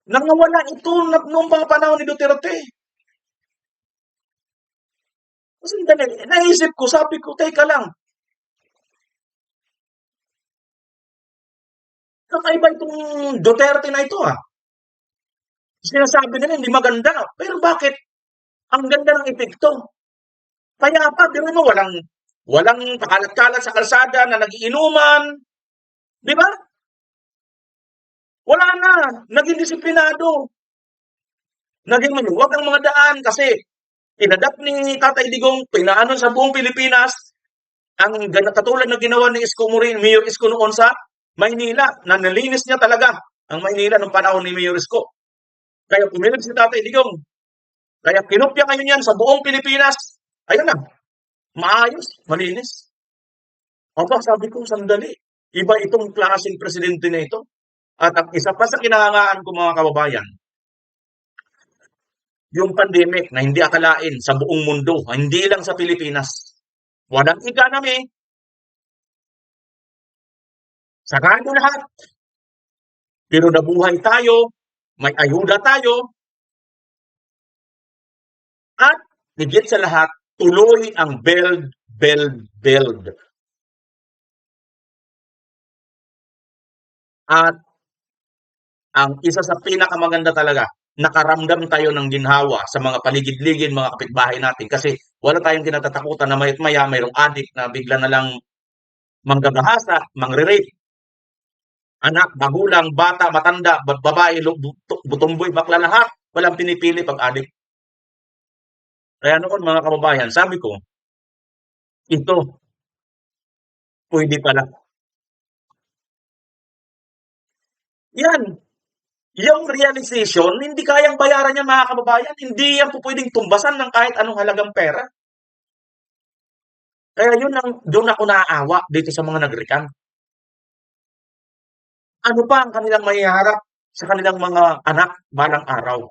Nangawala ito noong mga panahon ni Duterte. Sandali, naisip ko, sabi ko, teka lang. Kakaiba itong Duterte na ito ha. Sinasabi nila hindi maganda. Pero bakit? Ang ganda ng epekto. Kaya pa, pero mo, walang pakalat-kalat sa kalsada na nagiinuman. Di ba? Wala na. Naging disiplinado. Naging maluwag ang mga daan kasi inadapt ni Tatay Digong, pinaanon sa buong Pilipinas, ang katulad na ginawa ni Mayor Isko noon sa Maynila, na nalinis niya talaga ang Maynila noong panahon ni Mayor Isko. Kaya pumilig si Tatay Digong. Kaya kinopya ngayon yan sa buong Pilipinas. Ayun na. Maayos, malinis. Sabi ko, sandali. Iba itong klaseng presidente na ito. At ang isa pa sa kinahangaan ko mga kababayan, yung pandemic na hindi akalain sa buong mundo, hindi lang sa Pilipinas. Walang economy. Sarado lahat. Pero nabuhay tayo, may ayuda tayo, at higit sa lahat, tuloy ang Belt build. At ang isa sa pinakamaganda talaga, nakaramdam tayo ng ginhawa sa mga paligid-ligid, mga kapitbahay natin kasi wala tayong kinatatakutan na maya't maya mayroong adik na bigla na lang manggagahasa, mangre-rape. Anak, magulang, bata, matanda, babae, butumboy, bakla, lahat. Walang pinipili pag adik. Kaya noon mga kababayan, sabi ko, ito, pwede pala. Yan, yung realization, hindi kayang bayaran yan mga kababayan. Hindi yan po pwedeng tumbasan ng kahit anong halagang pera. Kaya doon ako naaawa dito sa mga nag-recant. Ano pa ang kanilang maiharap sa kanilang mga anak balang araw?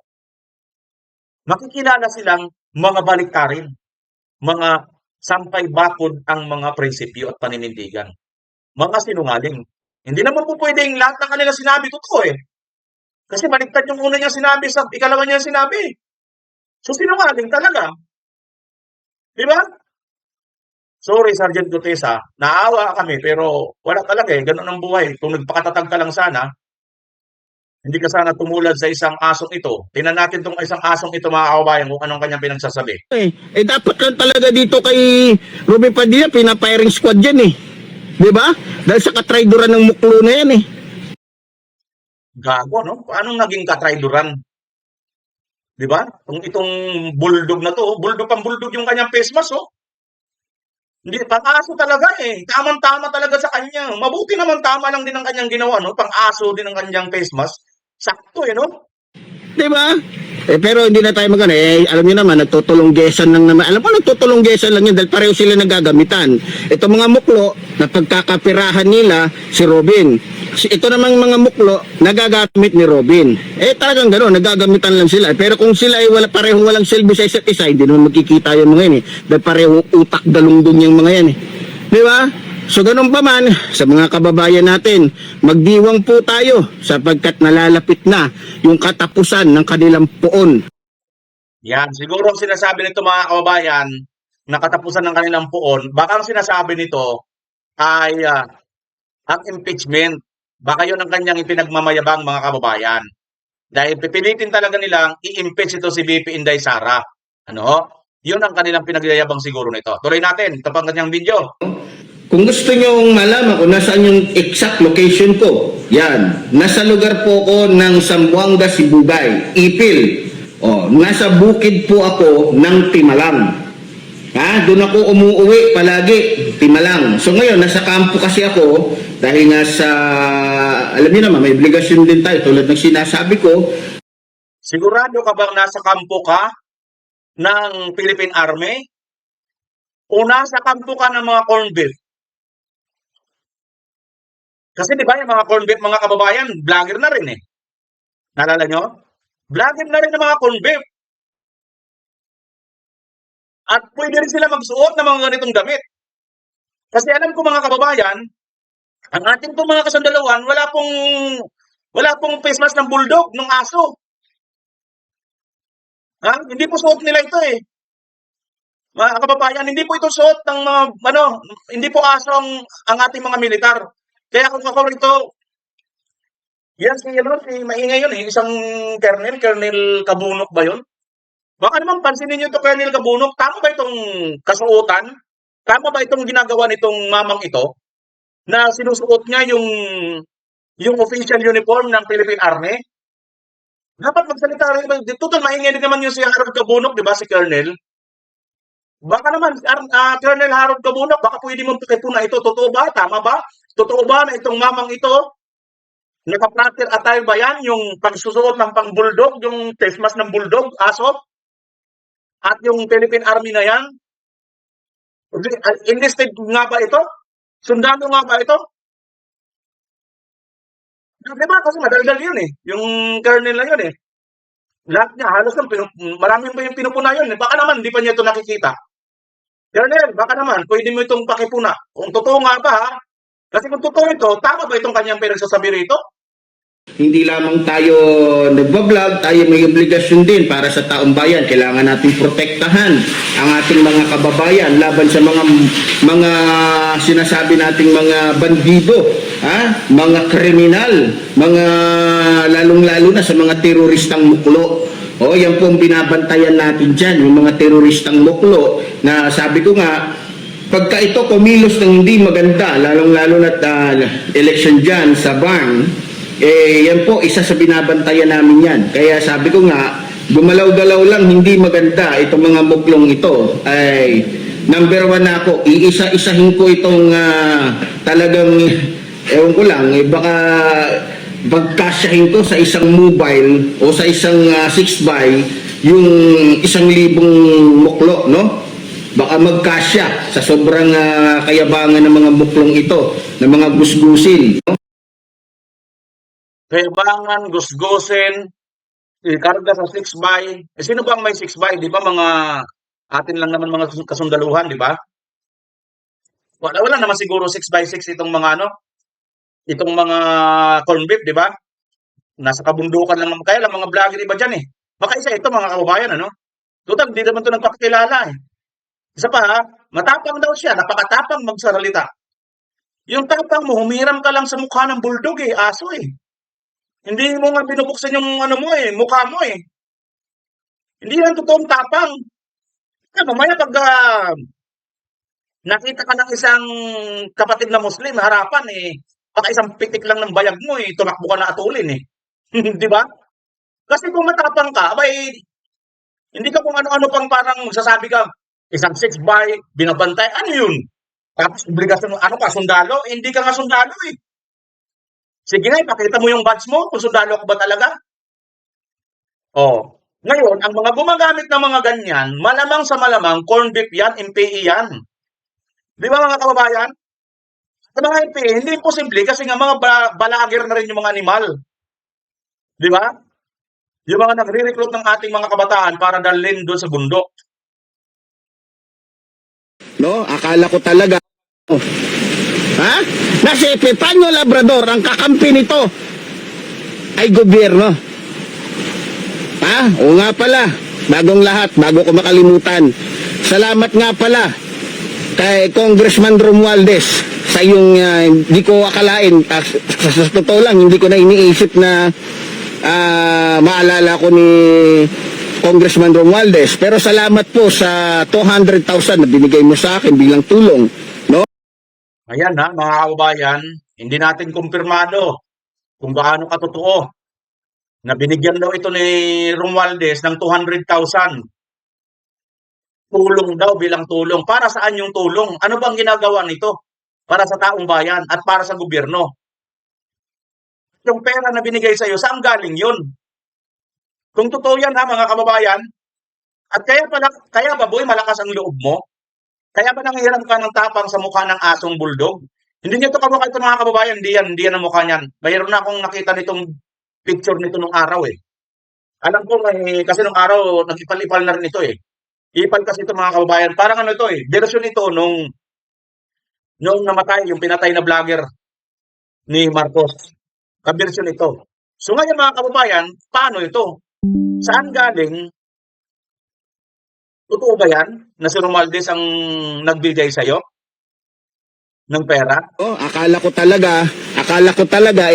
Makikilala silang mga baliktarin, mga sampay bakod ang mga prinsipyo at paninindigan. Mga sinungaling. Hindi naman po pwedeng lahat ng kanila sinabi totoo eh. Kasi baliktad yung una niya sinabi sa ikalawa niya sinabi. So sinungaling talaga. Di ba? Sorry, Sergeant Gutesa, naawa kami pero wala talaga eh, ganun ang buhay. Kung nagpakatatag ka lang sana, hindi ka sana tumulad sa isang asong ito. Tingnan natin tong isang asong ito mga kababayan kung anong kanyang pinagsasabi. Dapat lang talaga dito kay Ruben Padilla, pinapiring squad yan eh. Di ba? Dahil sa katraidoran ng muklo na yan eh. Gago, no? Paano naging katraidoran? Di ba? Itong bulldog na to, bulldog pang bulldog yung kanyang face mask, oh. Hindi, pang-aso talaga eh. Tamang-tama talaga sa kanya. Mabuti naman tama lang din ang kanyang ginawa, no? Pang-aso din ang kanyang face mask. Sakto eh, no? Di ba? Pero hindi na tayo magano alam niyo naman nagtutulong-gesan lang naman. Alam mo nagtutulong-gesan lang yan dahil pareho sila nagagamitan. Ito mga muklo na pagkakapirahan nila si Robin. Ito namang mga muklo nagagamit ni Robin. Talagang gano'n, nagagamitan lang sila. Pero kung sila ay parehong walang silbi sa isa't isa, hindi naman magkikita yung mga yan eh. Dahil parehong utak dalungdong yung mga yan eh. Di ba? So ganun pa man, sa mga kababayan natin, magdiwang po tayo sapagkat nalalapit na yung katapusan ng kanilang poon. Yan, siguro ang sinasabi nito mga kababayan, na katapusan ng kanilang poon, baka ang sinasabi nito ay ang impeachment. Baka yun ang kanyang ipinagmamayabang mga kababayan. Dahil pipilitin talaga nilang i-impeach ito si BP Inday Sara. Ano? Yun ang kanilang pinagyayabang siguro nito. Tuloy natin, ito pang kanyang video. Kung gusto nyong malaman kung nasaan yung exact location ko, yan. Nasa lugar po ko ng Zamboanga, Sibugay, Ipil. Nasa bukid po ako ng Timalang. Doon ako umuwi palagi, Timalang. So ngayon, nasa kampo kasi ako dahil nga sa, alam niyo naman, may obligasyon din tayo tulad ng sinasabi ko. Sigurado ka bang nasa kampo ka ng Philippine Army? O nasa kampo ka ng mga corned beef? Kasi di ba yung mga corned beef mga kababayan, vlogger na rin eh. Naalala nyo? Vlogger na rin ng mga corned beef. At pwede rin sila magsuot ng mga ganitong damit. Kasi alam ko mga kababayan, ang ating pong mga kasandalawan, wala pong face mask ng bulldog, ng aso. Hindi po suot nila ito eh. Mga kababayan, hindi po ito suot ng mga, hindi po aso ang ating mga militar. Kaya kung ako rito, yan si maingay yun eh, isang Colonel Kabunok ba yun? Baka naman pansinin nyo ito, Colonel Kabunok, tama ba itong kasuotan? Tama ba itong ginagawa nitong mamang ito? Na sinusuot niya yung official uniform ng Philippine Army? Dapat magsalita rin. Total, maingay din naman yung si Harold Kabunok, di ba, si Colonel? Baka naman, Colonel Harold Kabunok, baka pwede mong pakipuna ito. Totoo ba? Tama ba? Totoo ba na itong mamang ito, naka-platter attire ba yan? Yung pagsusuot ng pang-bulldog, yung face mask ng bulldog, aso? At yung Philippine Army na yan? Enlisted nga ba ito? Sundalo nga ba ito? Diba? Kasi madaldal yun eh. Yung colonel na yun eh. Lahat niya, halos lang, maraming pa yung pinupuna yun. Baka naman, hindi pa niya ito nakikita. Colonel, baka naman, pwede mo itong pakipuna. Kung totoo nga ba, ha? Kasi kung totoo ito, tama ba itong kanyang pinagsasabi rito? Hindi lamang tayo nagbablog, tayo may obligasyon din para sa taong bayan. Kailangan natin protektahan ang ating mga kababayan laban sa mga sinasabi nating mga bandido, mga kriminal, mga lalong-lalo na sa mga teroristang muklo. O, yan po ang binabantayan natin dyan, yung mga teroristang muklo na sabi ko nga, pagka ito kumilos ng hindi maganda, lalong-lalo na election dyan sa barn, yan po, isa sa binabantayan namin yan. Kaya sabi ko nga, gumalaw-galaw lang, hindi maganda itong mga muklong ito. Ay, number 1 na ako, iisa-isahin ko itong talagang, ewan ko lang, baka pagkasyahin ko sa isang mobile o sa isang 6x yung 1,000 muklo, no? Baka magkasya sa sobrang kayabangan ng mga muklong ito, ng mga gusgusin, no? Kayabangan, gusgusin, ikarga sa 6x. Sino bang may 6x? Di ba mga atin lang naman mga kasundaluhan, di ba? Wala naman siguro 6x6 itong mga itong mga corn beef, di ba? Nasa kabundukan lang naman. Kaya lang mga vlogger iba dyan eh. Makaisa ito mga kababayan, Total, di naman ito nagpakilala eh. Isa pa matapang daw siya, napakatapang magsaralita. Yung tapang mo, humiram ka lang sa mukha ng bulldog eh, aso eh. Hindi mo nga binubuksan yung mukha mo eh. Hindi yan totoong tapang. Mamaya pag nakita ka ng isang kapatid na Muslim, harapan eh, baka isang pitik lang ng bayag mo eh, tumakbo ka na atulin eh. Di ba? Kasi kung matapang ka, abay, hindi ka kung ano-ano pang parang magsasabi ka, isang 6x, binabantay, ano yun? Tapos obligasyon, sundalo? Hindi ka nga sundalo eh. Sige nga, ipakita mo yung badge mo kung sundalo ka ba talaga. Ngayon, ang mga gumagamit ng mga ganyan, malamang sa malamang, corn beef yan, MPE yan. Di ba mga kababayan? Sa mga MPE, hindi imposible kasi nga mga balager na rin yung mga animal. Di ba? Yung mga nagre-recruit ng ating mga kabataan para dalhin doon sa bundok. No, akala ko talaga. Na si Epifanio Labrador, ang kakampi nito ay gobyerno. Oo nga pala, bagong lahat, bago ko makalimutan. Salamat nga pala kay Congressman Romualdez sa yung hindi ko akalain, sa totoo lang, hindi ko na iniisip na maalala ko ni Congressman Romualdez. Pero salamat po sa 200,000 na binigay mo sa akin bilang tulong, no? Ayan mga kababayan, hindi natin kumpirmado kung gaano katotoo na binigyan daw ito ni Romualdez ng 200,000. Tulong daw bilang tulong. Para saan yung tulong? Ano bang ginagawa nito? Para sa taong bayan at para sa gobyerno. Yung pera na binigay sa iyo, saan galing yun? Kung totoo yan mga kababayan, at kaya ba boy, malakas ang loob mo? Kaya ba nanghiram ka ng tapang sa mukha ng asong bulldog? Hindi niya ito kamukha ito mga kababayan, hindi yan ang mukha niyan. Mayroon na akong nakita nitong picture nito nung araw eh. Alam ko kasi nung araw, nag-ipal-ipal na rin ito eh. Ipal kasi ito mga kababayan. Parang ito eh, version ito nung namatay, yung pinatay na vlogger ni Marcos. Ka-version ito. So ngayon mga kababayan, paano ito? Saan galing? Totoo ba yan na si Romualdez ang nagbigay sa'yo ng pera? Akala ko talaga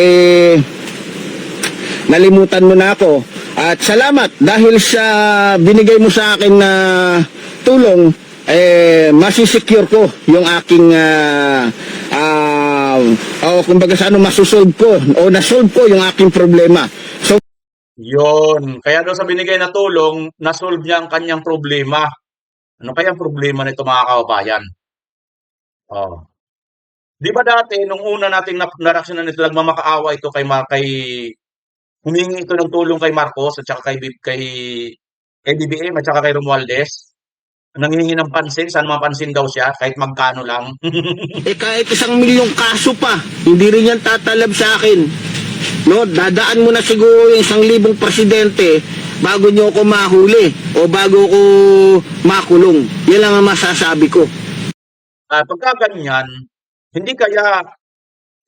nalimutan mo na ako. At salamat dahil sa binigay mo sa akin na tulong, masisecure ko yung aking kumbaga masosolve ko o nasolve ko yung aking problema. So Yon. Kaya doon sa binigay na tulong, nasolve niya ang kanyang problema. Ano kaya ang problema nito mga kababayan? Di ba dati, nung una nating naraksyonan nito, nagmamakaawa ito kay humingi ito ng tulong kay Marcos at saka kay BBM at saka kay Romualdez. Nanghihingi ng pansin, saan mapansin daw siya, kahit magkano lang. kahit 1 milyong kaso pa, hindi rin yan tatalab sa akin. No, dadaan mo na siguro yung 1,000 presidente bago nyo ako mahuli o bago ko makulong. Yan lang ang masasabi ko. Pagka ganyan, hindi kaya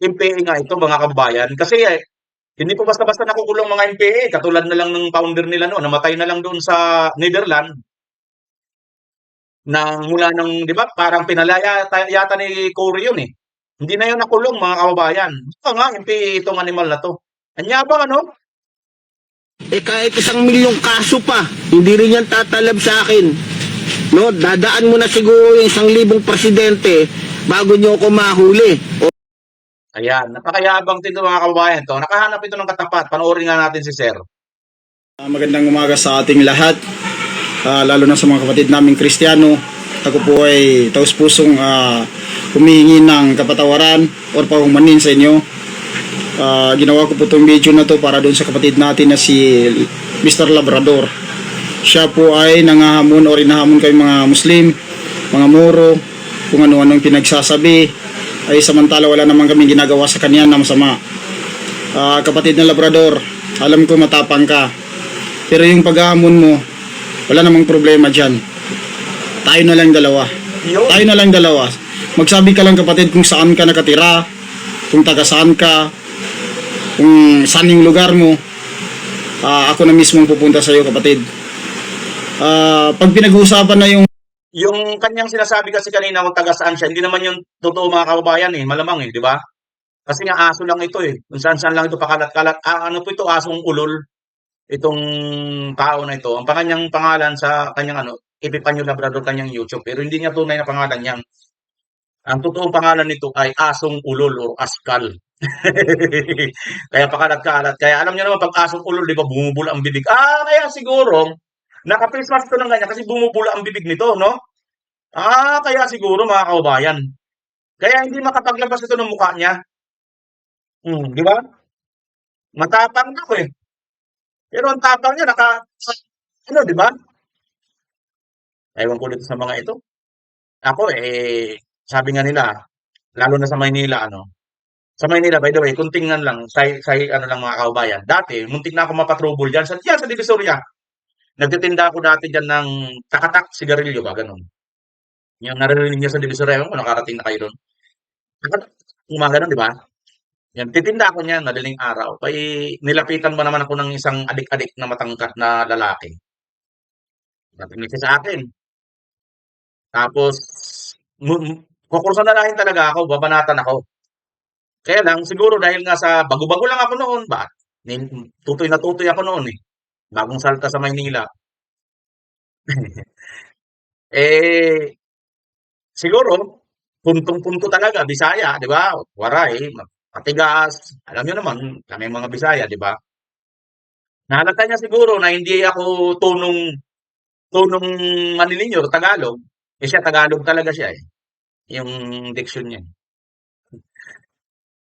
MPE nga ito mga kababayan? Kasi Hindi po basta-basta nakukulong mga NPA, katulad na lang ng founder nila no, namatay na lang doon sa Netherlands. Mula ng, di ba, parang pinalaya yata ni Cory yun eh. Hindi na yun nakulong mga kababayan. Ito nga, NPA itong animal na to. Anyabang ano? Kahit 1 milyong kaso pa, hindi rin yan tatalab sa akin. No, dadaan mo na siguro yung 1,000 presidente bago nyo ako mahuli. Ayan, napakayabang din ito mga kababayan to. Nakahanap ito ng katapat. Panoorin nga natin si Sir. Magandang umaga sa ating lahat, lalo na sa mga kapatid naming Kristiyano. Ako po ay taus-pusong humihingi ng kapatawaran o pahumanin sa inyo. Ginawa ko po itong video na to para doon sa kapatid natin na si Mr. Labrador. Siya po ay nangahamon o rinahamon kay mga Muslim, mga Moro, kung ano-anong pinagsasabi, ay samantala wala naman kami ginagawa sa kanya na masama. Kapatid na Labrador, alam ko matapang ka, pero yung paghahamon mo, wala namang problema dyan. Tayo na lang dalawa. Magsabi ka lang kapatid kung saan ka nakatira, kung taga saan ka, kung saan yung lugar mo. Ako na mismo pupunta sa iyo kapatid. Pag pinag-uusapan na Yung kanyang sinasabi kasi kanina kung taga saan siya, hindi naman yung totoo mga kababayan eh, malamang eh, di ba? Kasi nga aso lang ito eh, kung saan-saan lang ito pakalat-kalat. Ano po ito, asong ulol, itong tao na ito. Ang kanyang pangalan sa kanyang Epifanio Labrador, kanyang YouTube, pero hindi niya tunay na pangalan niyan. Ang totoong pangalan nito ay asong ulol o askal. Kaya pakalat-kalat. Kaya alam niyo naman, pag asong ulol, di ba, bumubula ang bibig. Kaya siguro, naka-face mask to ng ganyan kasi bumubula ang bibig nito, no? Kaya siguro mga kababayan. Kaya hindi makapaglabas ito ng mukha niya. Di ba? Matapang ako eh. Pero ang tapang niya, di ba? Ewan ko dito sa mga ito. Ako sabi nga nila, lalo na sa Maynila, sa Maynila, by the way, kuntingan lang, lang mga kababayan. Dati, muntik na ako mapatrubol dyan sa Divisoria. Nagtitinda ako dati dyan ng takatak, sigarilyo ba, ganun. Yung naririnig niya sa Divisoria, kung nakarating na kayo doon. Takatak, mga ganun, di ba? Yan, titinda ako niyan, madaling araw. Nilapitan mo naman ako ng isang adik-adik na matangkat na lalaki. Natingin siya sa akin. Tapos, kukursanahin talaga ako, babanatan ako. Kaya lang, siguro dahil nga sa bago-bago lang ako noon, tutoy na tutoy ako noon eh. Bagong salta sa Maynila. Siguro, puntong-punto talaga, Bisaya, di ba? Waray, matigas. Alam niyo naman, kami mga Bisaya, di ba? Nahalata niya siguro na hindi ako tunong Manilinyo, Tagalog. Siya, Tagalog talaga siya eh. Yung diction niya.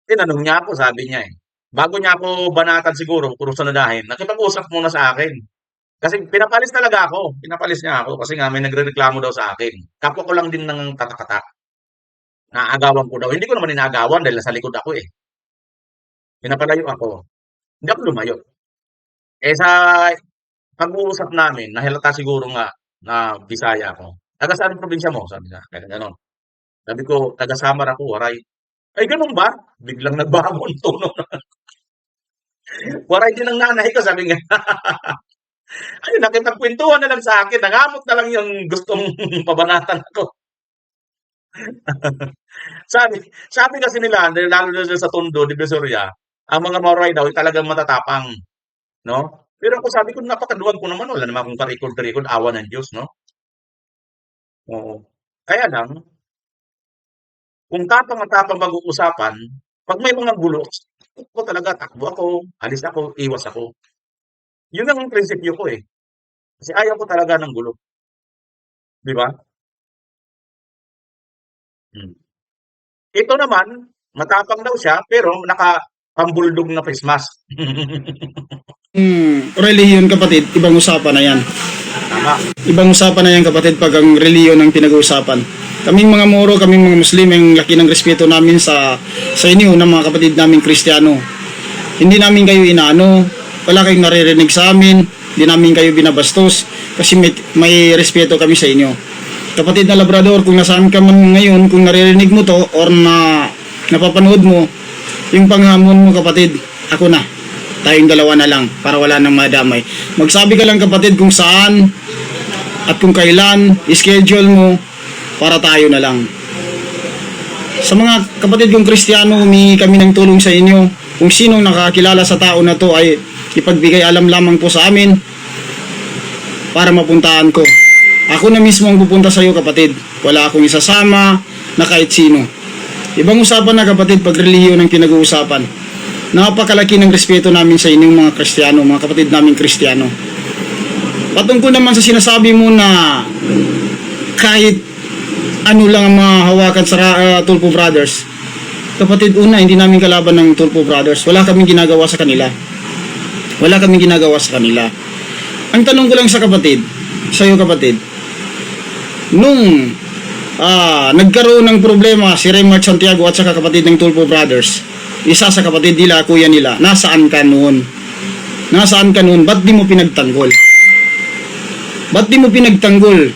Tinanong niya ako, sabi niya eh. Bago niya ako banatan siguro, kurusanadahin, nakipag-usap muna sa akin. Kasi pinapalis talaga ako. Pinapalis niya ako kasi nga may nagrereklamo daw sa akin. Kapwa ko lang din ng tatak-tatak. Naagawan ko daw. Hindi ko naman inaagawan dahil sa likod ako eh. Pinapalayo ako. Hindi ako lumayo. Sa pag-uusap namin, nahalata siguro nga na Bisaya ako. Taga saan probinsya mo? Sabi niya. Kaya gano'n. Sabi ko, taga Samar ako, Waray. Ay, ganun ba? Biglang nagbago ang tono. Waray din ang nanay ko, sabi nga. Ay, nakipagkwentuhan na lang sa akin. Nangamot na lang yung gustong pabanatan ako. sabi kasi nila, lalo na sa Tondo, Divisoria, ang mga Moray daw ay talagang matatapang. No? Pero ako sabi ko, napakaduwag ko naman. Wala naman akong ka-record, awa ng Diyos, no? Oo. Kaya lang, kung tapang-tapang mag-uusapan, pag may mga gulo, ko talaga, takbo ako, alis ako, iwas ako. Yun ang prinsipyo ko eh. Kasi ayaw ko talaga ng gulo. Di ba? Ito naman, matapang daw siya, pero naka-pambuldog na face mask. Relihiyon kapatid, ibang usapan na yan. Tama. Ibang usapan na yan kapatid pag ang relihiyon ang pinag-uusapan. Kaming mga Moro, kaming mga Muslim, ang laki ng respeto namin sa inyo na mga kapatid naming Kristiyano. Hindi namin kayo inaano, wala kayong naririnig sa amin, hindi namin kayo binabastos, kasi may respeto kami sa inyo. Kapatid na Labrador, kung nasaan ka man ngayon, kung naririnig mo to, or napapanood mo, yung panghamon mo kapatid, ako na. tayong dalawa na lang para wala nang madamay. Magsabi ka lang kapatid kung saan at kung kailan, schedule mo para tayo na lang. Sa mga kapatid kong Kristiyano, humingi kami ng tulong sa inyo. Kung sinong nakakilala sa tao na to ay ipagbigay alam lamang po sa amin para mapuntahan ko. Ako na mismo ang pupunta sa iyo kapatid. Wala akong isasama na kahit sino. Ibang usapan na kapatid pag relihiyon ang pinag-uusapan. Napakalaki ng respeto namin sa inyong mga Kristiyano, mga kapatid namin Kristiyano. Patungkol naman sa sinasabi mo na kahit ano lang ang mahawakan sa Tulfo Brothers. Kapatid, una, hindi namin kalaban ng Tulfo Brothers. Wala kaming ginagawa sa kanila. Wala kaming ginagawa sa kanila. Ang tanong ko lang sa kapatid, sa iyo kapatid, nung nagkaroon ng problema si Raymart Santiago at saka kapatid ng Tulfo Brothers, isa sa kapatid nila, kuya nila, nasaan ka noon? Nasaan ka noon? Ba't di mo pinagtanggol? Ba't di mo pinagtanggol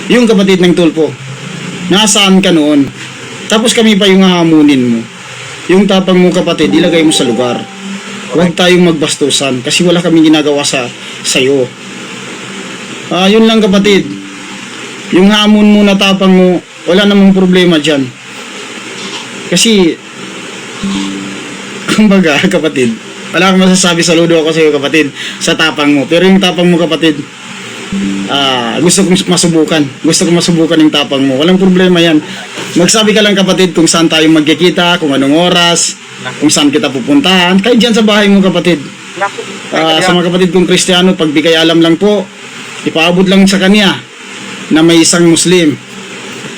yung kapatid ng Tulfo? Nasaan ka noon? Tapos kami pa yung hahamunin mo. Yung tapang mo kapatid, ilagay mo sa lugar. Huwag tayong magbastusan kasi wala kaming ginagawa sa iyo. Yun lang kapatid. Yung hamon mo na tapang mo, wala namang problema dyan. Kasi, kumbaga kapatid, wala akong masasabi, saludo ako sa iyo kapatid, sa tapang mo. Pero yung tapang mo kapatid, gusto kong masubukan. Gusto kong masubukan yung tapang mo. Walang problema yan. Magsabi ka lang kapatid kung saan tayo magkikita, kung anong oras, kung saan kita pupuntahan. Kahit dyan sa bahay mo kapatid. Sa mga kapatid kong Kristiyano, pagbigay alam lang po, ipaabot lang sa kanya na may isang Muslim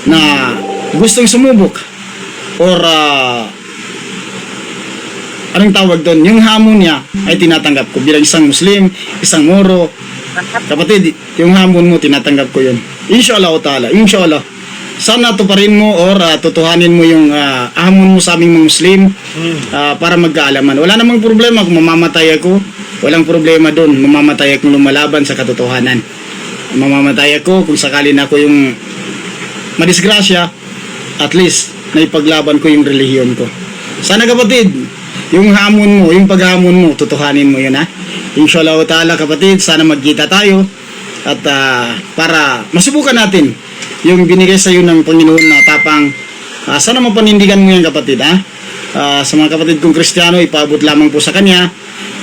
na gustong sumubok or anong tawag doon, yung hamon niya ay tinatanggap ko bilang isang Muslim, isang Moro. Kapatid, yung hamon mo tinatanggap ko yun. Inshallah ta'ala, inshallah. Sana tuparin mo or tutuhanin mo yung hamon mo sa aming mga Muslim para magkaalaman. Wala namang problema kung mamamatay ako. Walang problema doon. Mamamatay akong lumalaban sa katotohanan. Mamamatay ako kung sakali na ako yung madisgrasya, at least naipaglaban ko yung relihiyon ko. Sana kapatid, yung hamon mo, yung paghamon mo, tutuhanin mo yun ha. Inshallah ta'ala kapatid, sana magkita tayo at para masubukan natin yung binigay sa iyo ng Panginoon na tapang. Sana mapanindigan mo yan kapatid ha. Sa mga kapatid kong Kristiyano, ipaabot lamang po sa kanya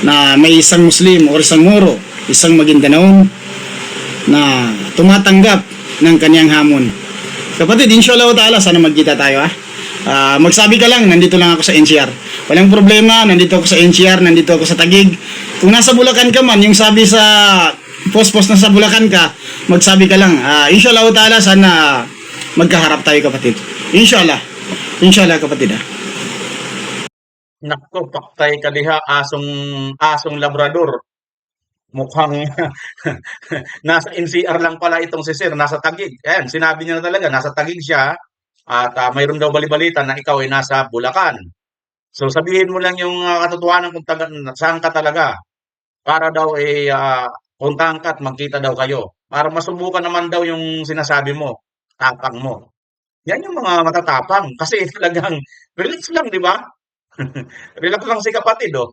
na may isang Muslim o isang Moro, isang Magindanaon na tumatanggap ng kanyang hamon. Kapatid, inshallah ta'ala, sana magkita tayo ha. Magsabi ka lang, nandito lang ako sa NCR. Walang problema, nandito ako sa NCR, nandito ako sa Taguig. Kung nasa Bulacan ka man, yung sabi sa post na sa Bulacan ka, magsabi ka lang. Inshallah ta'ala, sana magkaharap tayo kapatid. Inshallah. Inshallah kapatid ha. Nako, paktay ka diha, asong labrador. Mukhang nasa NCR lang pala itong si Sir, nasa Taguig. Ayan, sinabi niya na talaga, nasa Taguig siya at mayroon daw balibalita na ikaw ay nasa Bulacan. So sabihin mo lang yung katotohanan kung saan ka talaga para daw puntahan ka at magkita daw kayo. Para masubukan naman daw yung sinasabi mo, tapang mo. Yan yung mga matatapang kasi talagang relax lang, di ba? Relax lang si kapatid, oh.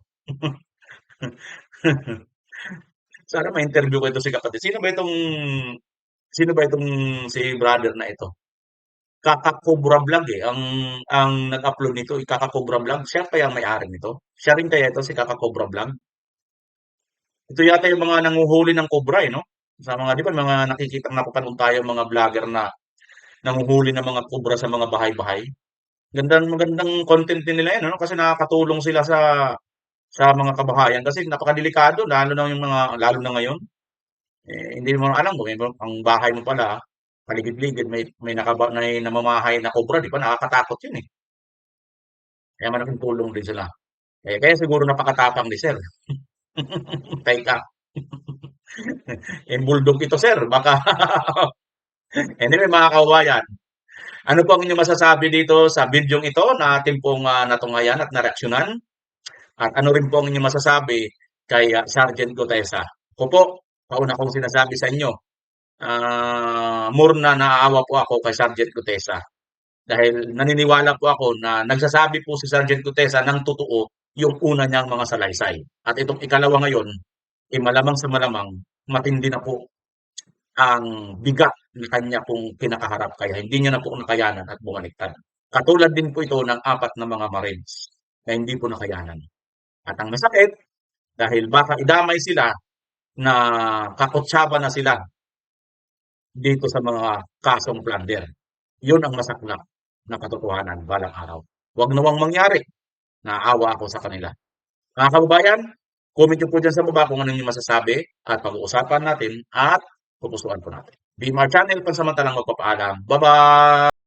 Sana ma-interview ko ito si kapatid. Sino ba itong si brother na ito? Kakakobra Vlog eh. Ang nag-upload nito, Kakakobra Vlog. Siya pa yung may-ari nito. Siya rin kaya ito, si Kakakobra Vlog. Ito yata yung mga nanguhuli ng cobra eh, no? Sa mga, di ba, mga nakikita, napapanood tayo mga vlogger na nanguhuli ng mga cobra sa mga bahay-bahay. Magandang content din nila yan, no? Kasi nakakatulong sila sa mga kabahayan kasi napakadelikado lalo na ngayon. Hindi mo alam kung ang bahay mo pala paligid-ligid may namamahay na cobra, di ba? Nakakatakot 'yun eh. Kaya malaking tulong din sila. Kaya siguro napakatapang ni Sir. Teka. Bulldog ito, Sir. Baka anyway, mga kababayan, ano po ang inyong masasabi dito sa bidyong ito na ating pong natunghayan at nareaksyonan? At ano rin po ang inyong masasabi kay Sergeant Gutesa? Ako po, pauna kong sinasabi sa inyo, more na naaawa po ako kay Sergeant Gutesa. Dahil naniniwala po ako na nagsasabi po si Sergeant Gutesa ng totoo yung una niyang mga salaysay. At itong ikalawa ngayon, malamang sa malamang, matindi na po ang bigat na kanya pong kinakaharap kaya hindi niya na po nakayanan at bumaliktad. Katulad din po ito ng 4 na mga Marines na hindi po nakayanan. At ang masakit, dahil baka idamay sila na kakutsaba na sila dito sa mga kasong plunder. Yun ang masaklap na katotohanan balang araw. Huwag nawang mangyari. Naawa ako sa kanila. Mga kababayan, comment nyo po dyan sa baba kung anong yung masasabi at pag-uusapan natin at pupusuan po natin. BMR Channel, pansamantalang magpapaalam. Bye-bye!